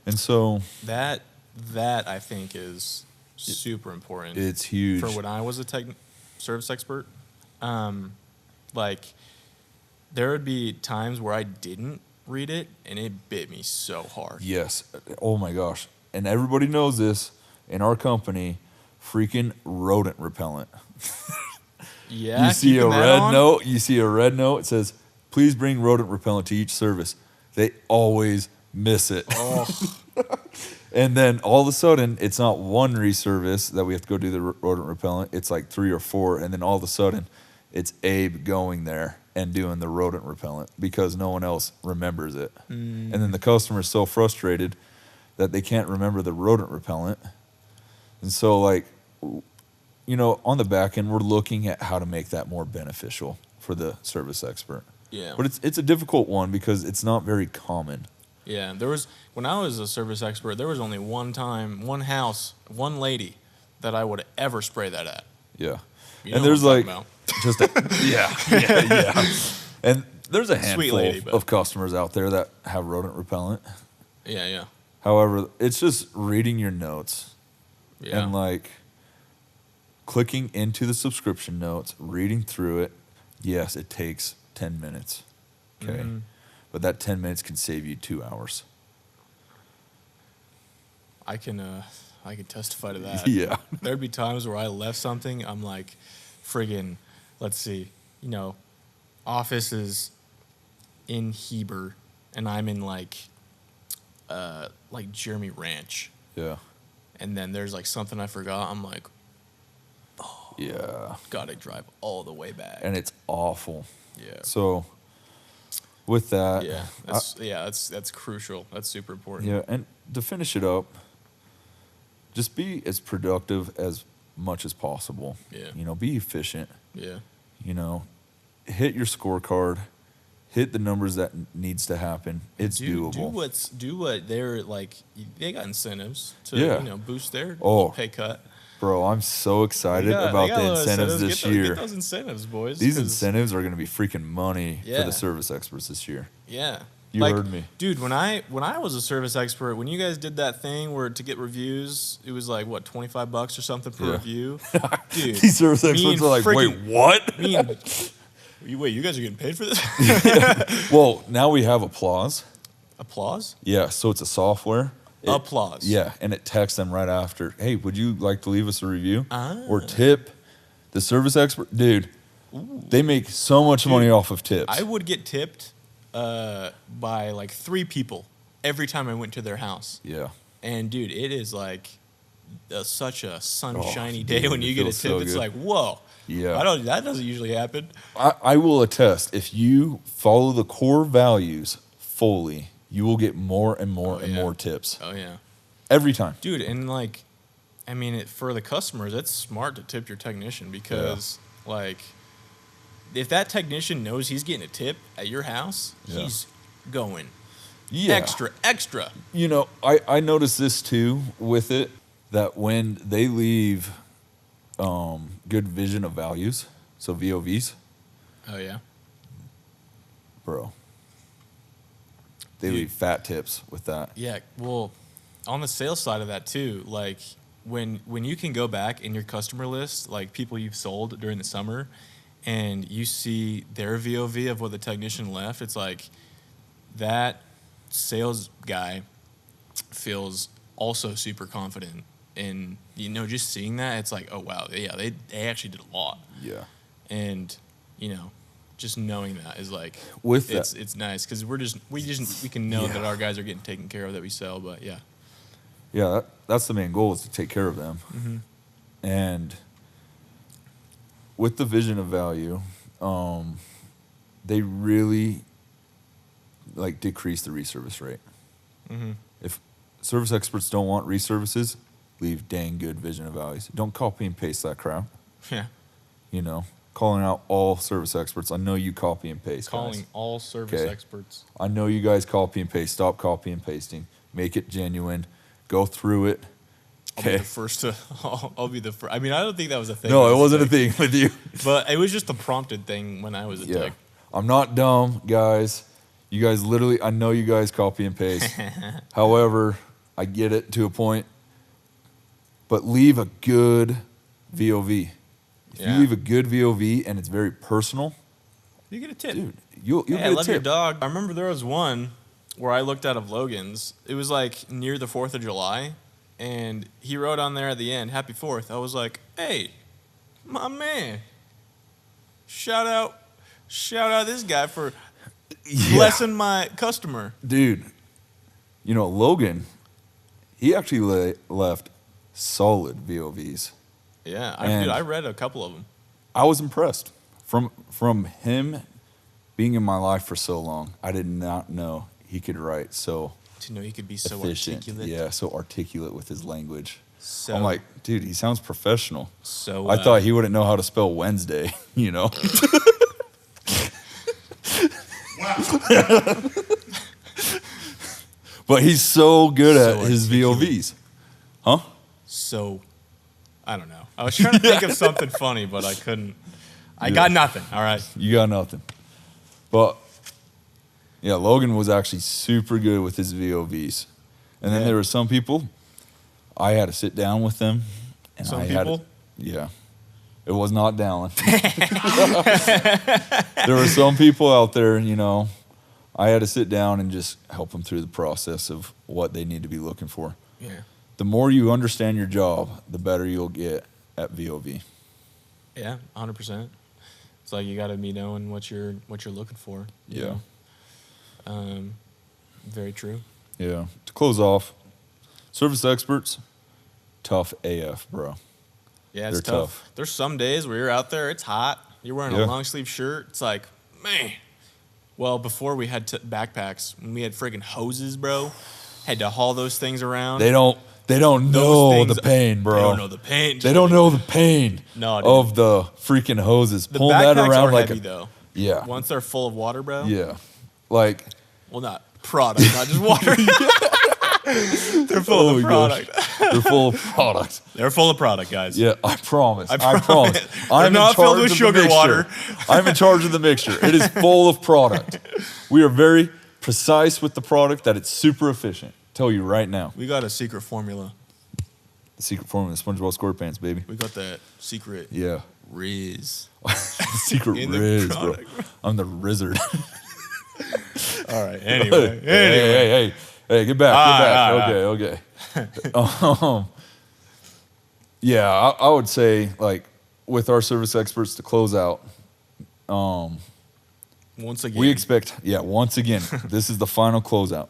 And so that I think is super important. It's huge. For when I was a service expert, like there would be times where I didn't read it and it bit me so hard. Yes. Oh my gosh. And everybody knows this in our company, freaking rodent repellent. Yeah. You see a red note. note. It says, please bring rodent repellent to each service. They always miss it. Oh. And then all of a sudden, it's not one reservice that we have to go do the rodent repellent. It's like 3 or 4. And then all of a sudden, it's Abe going there and doing the rodent repellent because no one else remembers it. And then the customer's so frustrated that they can't remember the rodent repellent. And so, like, you know, on the back end, we're looking at how to make that more beneficial for the service expert. Yeah. But it's a difficult one because it's not very common. Yeah. When I was a service expert, there was only one time, one house, one lady that I would ever spray that at. Yeah. You And know there's what I'm like, talking about. yeah. And there's a Sweet handful lady, but- of customers out there that have rodent repellent. Yeah. However, it's just reading your notes Yeah. And like clicking into the subscription notes, reading through it, yes, it takes 10 minutes. Okay. Mm-hmm. But that 10 minutes can save you 2 hours. I can testify to that. Yeah. There'd be times where I left something, I'm like, friggin', let's see, office is in Heber, and I'm in like Jeremy Ranch. Yeah. And then there's like something I forgot. I'm like, Yeah. gotta drive all the way back. And it's awful. Yeah. So with that. Yeah. That's crucial. That's super important. Yeah. And to finish it up, just be as productive as much as possible. Yeah. Be efficient. Yeah. Hit your scorecard. Hit the numbers that needs to happen. It's doable. Do what they're like. They got incentives to boost their pay cut. Bro, I'm so excited about the incentives this year. Get those incentives, boys. These incentives are going to be freaking money for the service experts this year. Yeah. You heard me. Dude, when I was a service expert, when you guys did that thing where to get reviews, it was like, what, $25 or something per review? Dude. These service experts are like, wait, what? Wait, you guys are getting paid for this? Well, now we have Applause. Applause? Yeah, so it's a software. Applause. Yeah, and it texts them right after, hey, would you like to leave us a review? Ah. Or tip the service expert? Dude, they make so much money off of tips. I would get tipped by like 3 people every time I went to their house. Yeah. And, dude, it is like such a sunshiny day when you get a tip. So it's good. like, whoa. Yeah. That doesn't usually happen. I will attest, if you follow the core values fully, you will get more and more and more tips. Oh, yeah. Every time. Dude, and like, I mean, for the customers, it's smart to tip your technician because, like, if that technician knows he's getting a tip at your house, he's going extra. I noticed this too with it, that when they leave good vision of values, so VOVs. Oh, yeah? Bro. They leave fat tips with that. Yeah, well, on the sales side of that too, like when you can go back in your customer list, like people you've sold during the summer, and you see their VOV of what the technician left, it's like that sales guy feels also super confident. And, just seeing that, it's like, oh, wow, yeah, they actually did a lot. Yeah. And, just knowing that is like, it's nice because we can know that our guys are getting taken care of that we sell, but yeah, that's the main goal, is to take care of them. Mm-hmm. And with the vision of value, they really decrease the reservice rate. Mm-hmm. If service experts don't want reservices, leave dang good vision of values. Don't copy and paste that crap. Yeah. Calling out all service experts. I know you copy and paste. Calling guys. all service experts. I know you guys copy and paste. Stop copy and pasting. Make it genuine. Go through it. I'll be the first to. I'll be the first. I mean, I don't think that was a thing. No, it wasn't a thing with you. But it was just the prompted thing when I was a tech. I'm not dumb, guys. You guys literally, I know you guys copy and paste. However, I get it to a point. But leave a good VOV. If you leave a good VOV and it's very personal, you get a tip. Dude, you'll get a tip. I love your dog. I remember there was one where I looked out of Logan's. It was like near the 4th of July, and he wrote on there at the end, Happy 4th. I was like, hey, my man. Shout out this guy for blessing my customer. Dude, Logan, he actually left solid VOVs. Yeah, I read a couple of them. I was impressed. From him being in my life for so long, I did not know he could write so to know he could be so efficient. Articulate. Yeah, so articulate with his language. So, I'm like, dude, he sounds professional. So I thought he wouldn't know how to spell Wednesday, But he's so good at his VOVs. Huh? So, I don't know. I was trying to think of something funny, but I couldn't. I got nothing, all right? You got nothing. But, Logan was actually super good with his VOVs. And then there were some people, I had to sit down with them. And Some I people? Yeah. It was not Dallin. There were some people out there, you know, I had to sit down and just help them through the process of what they need to be looking for. Yeah. The more you understand your job, the better you'll get at VOV. Yeah, 100%. It's like you got to be knowing what you're looking for. Yeah. Very true. Yeah. To close off, Service Experts, tough AF, bro. Yeah, it's They're tough. There's some days where you're out there, it's hot, you're wearing Yeah. a long sleeve shirt. It's like, man. Well, before we had backpacks, when we had friggin' hoses, bro, had to haul those things around. They don't know the pain, bro. They don't know the pain. They don't know the pain No, dude. of the freaking hoses. The Pulling that backpacks around are like heavy, a though. yeah, Once they're full of water, bro. yeah, like Well, not product, not just water. They're full oh of my product. gosh. They're full of product. They're full of product, guys. Yeah, I promise. I promise. promise. They're I'm not in filled charge with of sugar the mixture. water. I'm in charge of the mixture. It is full of product. We are very precise with the product that it's super efficient. Tell you right now. We got a secret formula. The secret formula, SpongeBob SquarePants, baby. We got that secret Yeah. Riz. Secret In the Riz, bro. product. I'm the Rizzard. All right. Anyway. Hey, get back. All right. Okay. Yeah, I would say, like, with our service experts to close out, Once again. we expect, once again, this is the final closeout.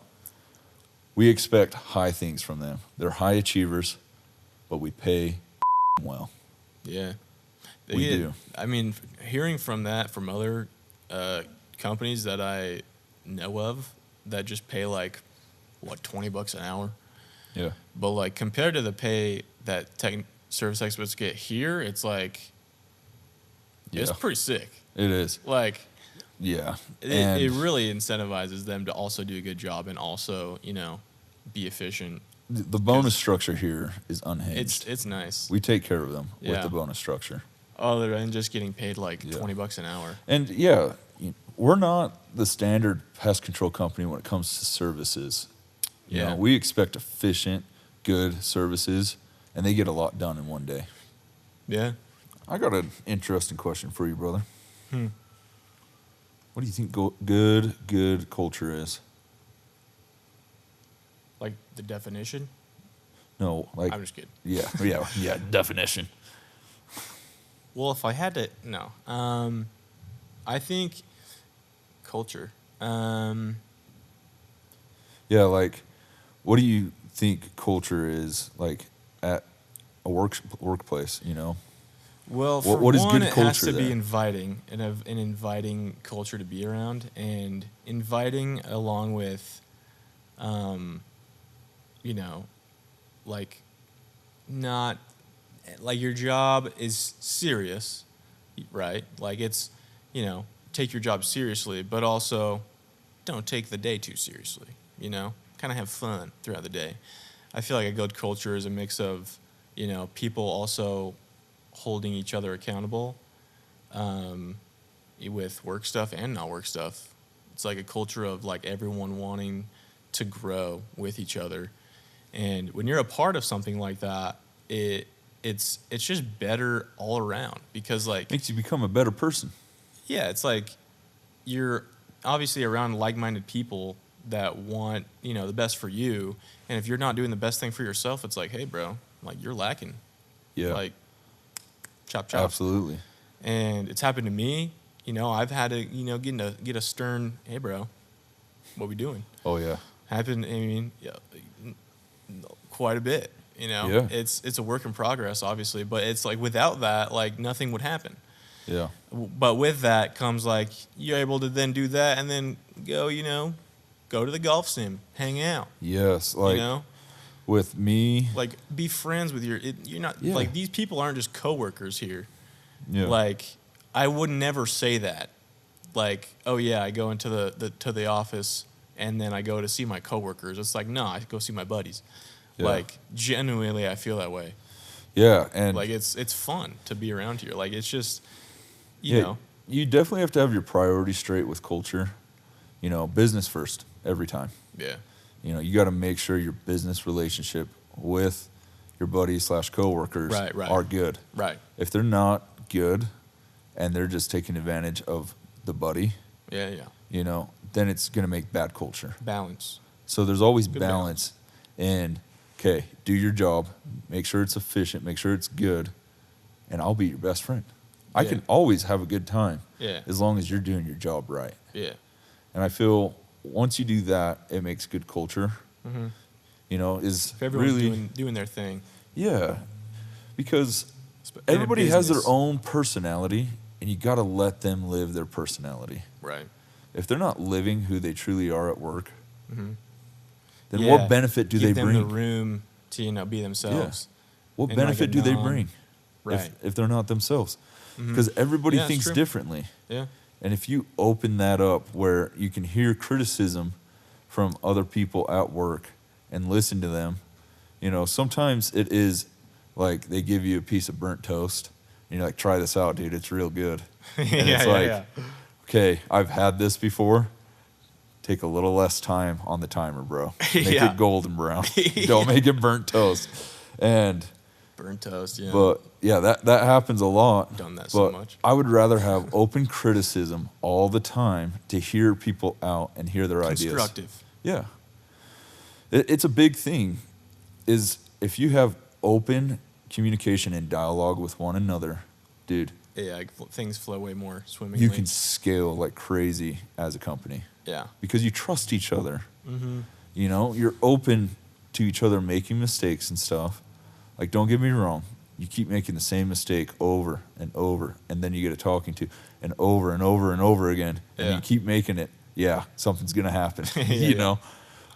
We expect high things from them. They're high achievers, but we pay well. Yeah. We do. I mean, hearing from other companies that I know of that just pay like, what, $20 an hour? Yeah. But like compared to the pay that service experts get here, it's like, it's Yeah. pretty sick. It is. Like, Yeah. it really incentivizes them to also do a good job and also, be efficient. The bonus structure here is unhinged. It's nice. We take care of them with Yeah. the bonus structure. Other than just getting paid like Yeah. $20 an hour. And we're not the standard pest control company when it comes to services. You know, we expect efficient, good services, and they get a lot done in one day. Yeah. I got an interesting question for you, brother. Hmm. What do you think good culture is? Like the definition? No, like I'm just kidding. yeah, definition. Well, if I had to, no. I think culture. Yeah, like, what do you think culture is like at a workplace? You know, Well, for what is one, good it has culture to be there? inviting, and an inviting culture to be around, and inviting along with, like, not like your job is serious, right? Like it's, take your job seriously, but also don't take the day too seriously. Kind of have fun throughout the day. I feel like a good culture is a mix of, people also holding each other accountable with work stuff and not work stuff. It's like a culture of like everyone wanting to grow with each other. And when you're a part of something like that, it's just better all around because like makes you become a better person. yeah, it's like you're obviously around like-minded people that want, the best for you. And if you're not doing the best thing for yourself, it's like, hey, bro, like you're lacking. Yeah, Like, chop, chop. absolutely. And it's happened to me. I've had to, get a stern, hey, bro, what we doing? Oh yeah, Happened, quite a bit. Yeah. It's a work in progress, obviously, but it's like without that, like nothing would happen. yeah, But with that comes like you're able to then do that and then go, go to the golf sim, hang out. yes. Like with me, Like be friends with you're not Yeah. like these people aren't just coworkers here. yeah, Like I would never say that. Like, oh yeah, I go into the office and then I go to see my coworkers. It's like, no, I go see my buddies. Yeah. Like genuinely I feel that way. yeah, and Like it's fun to be around here. Like it's just you definitely have to have your priorities straight with culture. Business first every time. Yeah. You got to make sure your business relationship with your buddies / coworkers Right. are good. Right. If they're not good and they're just taking advantage of the buddy, Yeah. then it's going to make bad culture. Balance. So there's always Good balance in, okay, do your job, make sure it's efficient, make sure it's good, and I'll be your best friend. I can always have a good time as long as you're doing your job right. Yeah. And I feel once you do that, it makes good culture. Mm-hmm. Is If everyone's really doing their thing. Yeah, because In a everybody has their business. own personality, and you got to let them live their personality. Right. If they're not living who they truly are at work, Mm-hmm. then what benefit do they Give bring? them the room to be themselves. What And like benefit a do they bring Right. if they're not themselves? Mhm. Because everybody Yeah, it's thinks true. differently. Yeah. And if you open that up where you can hear criticism from other people at work and listen to them, sometimes it is like they give you a piece of burnt toast and you're like, try this out, dude. It's real good. And it's like, okay, I've had this before. Take a little less time on the timer, bro. Make Yeah. it golden brown. Don't make it burnt toast. And Burnt toast, yeah. but yeah, that happens a lot. Done that so But much. I would rather have open criticism all the time to hear people out and hear their ideas. Constructive. Yeah. It's a big thing is if you have open communication and dialogue with one another, dude, Yeah, things flow way more swimmingly. you can scale like crazy as a company Yeah. because you trust each other. Mm-hmm. You're open to each other making mistakes and stuff. Like, don't get me wrong. You keep making the same mistake over and over, and then you get a talking to, and over and over and over again, and Yeah. you keep making it. Yeah, something's gonna happen. Yeah.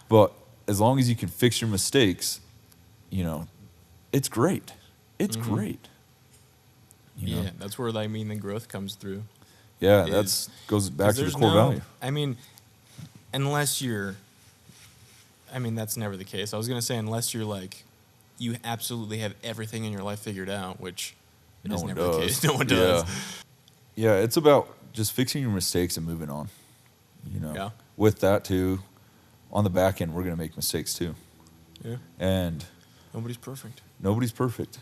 But as long as you can fix your mistakes, it's great. It's Mhm. great. Yeah, that's where the growth comes through. Yeah, is- that's goes back 'Cause to the there's core value. Unless that's never the case. I was going to say, unless you're like, you absolutely have everything in your life figured out, which No is one never the does. case. No one does. Yeah, it's about just fixing your mistakes and moving on. Yeah. With that too, on the back end, we're gonna make mistakes too, Yeah. and Nobody's perfect. nobody's perfect.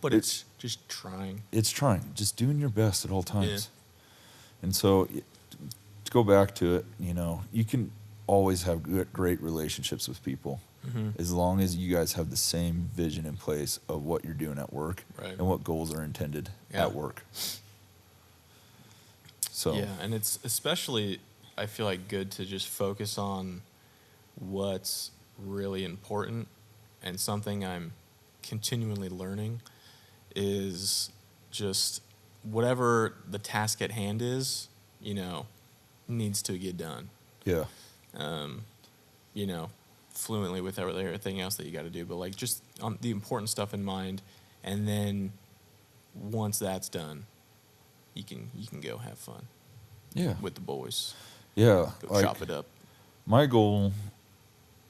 But It's- it's just trying. It's trying, just doing your best at all times. And so, to go back to it, you can always have great relationships with people Mm-hmm. as long as you guys have the same vision in place of what you're doing at work Right. and what goals are intended Yeah. at work. So Yeah, and it's especially, I feel like, good to just focus on what's really important. And something I'm continually learning is just whatever the task at hand is, needs to get done. yeah, Fluently with everything else that you got to do, but like just on the important stuff in mind, and then once that's done, you can go have fun yeah, with the boys, yeah. go chop it up. My goal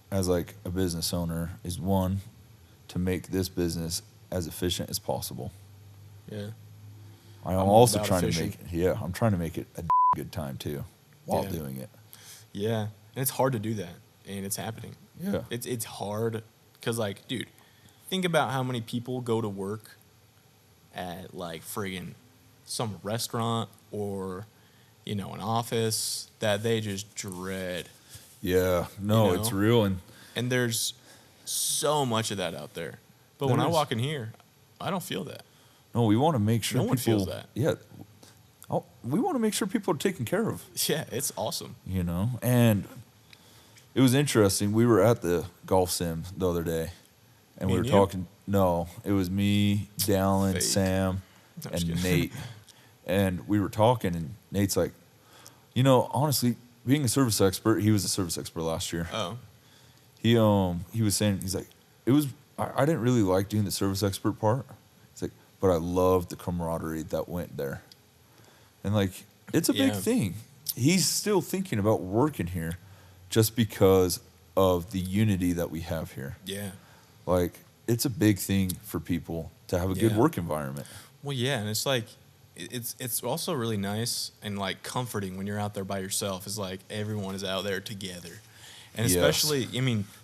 as like a business owner is one, to make this business as efficient as possible. Yeah, I'm I'm also about trying efficient. to make it. Yeah, I'm trying to make it a good time too, while Yeah. doing it. yeah, and it's hard to do that, and it's happening. Yeah, It's hard because, like, dude, think about how many people go to work at like friggin' some restaurant or an office that they just dread. yeah. No, it's real, and And there's so much of that out there. But when There I is. walk in here, I don't feel that. no, we want to make sure No one people. feels that. Yeah, we want to make sure people are taken care of. Yeah, it's awesome. And it was interesting. We were at the golf sim the other day, and Me we were and you? talking. No, it was me, Dallin, Fake. Sam, No, just and kidding. Nate. And we were talking, and Nate's like, honestly, being a service expert, he was a service expert last year. Oh, He was saying, he's like, I didn't really like doing the service expert part. He's like, but I loved the camaraderie that went there. And like, it's a big Yeah. thing. He's still thinking about working here just because of the unity that we have here. yeah. Like, it's a big thing for people to have a good Yeah. work environment. Well, yeah, and it's like it's also really nice and like comforting when you're out there by yourself. Is like everyone is out there together, and Yes. especially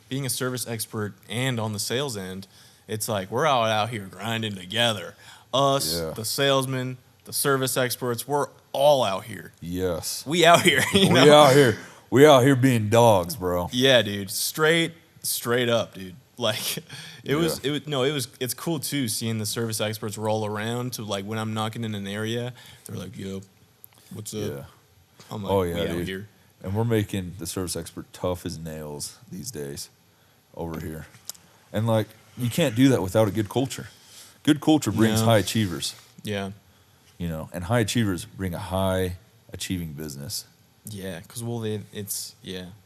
being a service expert and on the sales end, It's like we're all out here grinding together. Us, the salesmen, the service experts, we're all out here. Yes. We out here. You know? We out here. We out here being dogs, bro. Yeah, dude. Straight up, dude. Like it's cool too seeing the service experts roll around to like when I'm knocking in an area, they're like, yo, what's up? Yeah. I'm like, we out dude. here. And we're making the service expert tough as nails these days over here. And like you can't do that without a good culture. Good culture brings high achievers. Yeah. You know, and high achievers bring a high achieving business. Yeah, because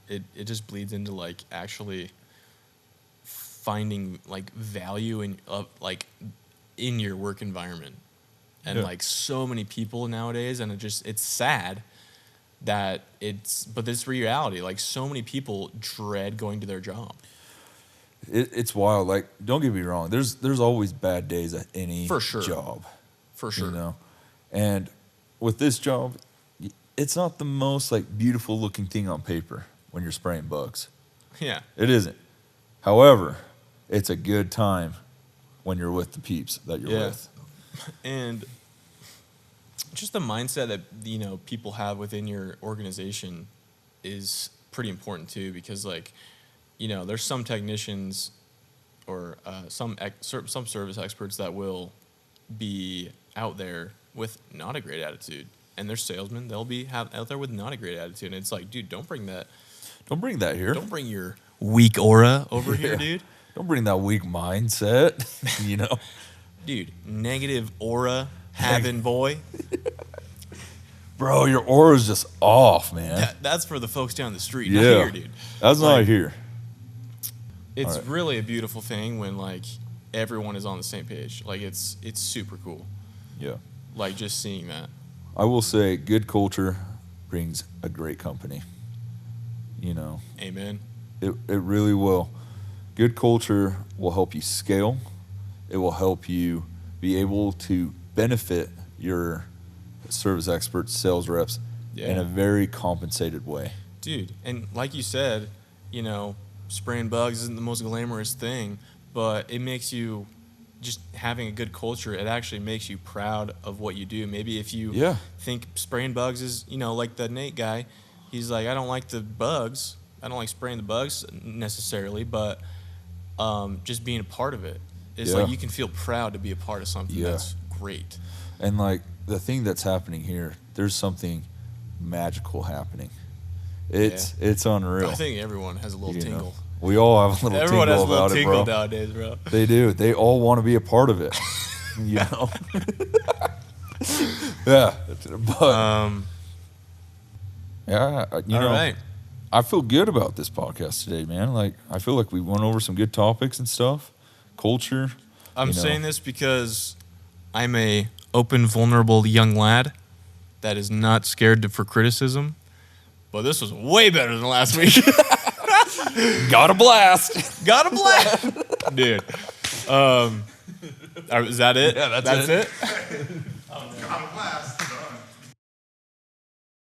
it just bleeds into like actually finding like value in like in your work environment, and like so many people nowadays, and it's sad that but this reality. Like so many people dread going to their job. It's wild. Like don't get me wrong. There's always bad days at any job. For sure. You know, and with this job. It's not the most like beautiful looking thing on paper when you're spraying bugs. Yeah. It isn't. However, it's a good time when you're with the peeps that you're with. And just the mindset that, you know, people have within your organization is pretty important too, because like, you know, there's some technicians or some service experts that will be out there with not a great attitude. And their salesmen, they'll be out there with not a great attitude. And it's like, dude, don't bring that. Don't bring that here. Don't bring your weak aura over here, dude. Don't bring that weak mindset, you know. Dude, negative aura having boy. Bro, your aura's just off, man. That's for the folks down the street, not here, dude. That's not here. It's really a beautiful thing when, like, everyone is on the same page. Like, it's super cool. Yeah. Like, just seeing that. I will say good culture brings a great company. You know. Amen. It really will. Good culture will help you scale. It will help you be able to benefit your service experts, sales reps in a very compensated way. Dude, and like you said, you know, spraying bugs isn't the most glamorous thing, but it makes you, just having a good culture, it actually makes you proud of what you do. Maybe if you think spraying bugs is, you know, like the Nate guy, he's like, I don't like the bugs. I don't like spraying the bugs necessarily, but just being a part of it is like you can feel proud to be a part of something that's great. And like the thing that's happening here, there's something magical happening. It's unreal. I think everyone has a little tingle. Know? We all have a little Everyone tingle has a little about tingle it, bro. nowadays, bro. They do. They all want to be a part of it. You know? Yeah. But, you know, right. I feel good about this podcast today, man. Like, I feel like we went over some good topics and stuff. Culture. I'm saying this because I'm a open, vulnerable young lad that is not scared for criticism. But this was way better than last week. Got a blast. Got a blast. Dude. Is that it? Yeah, that's it.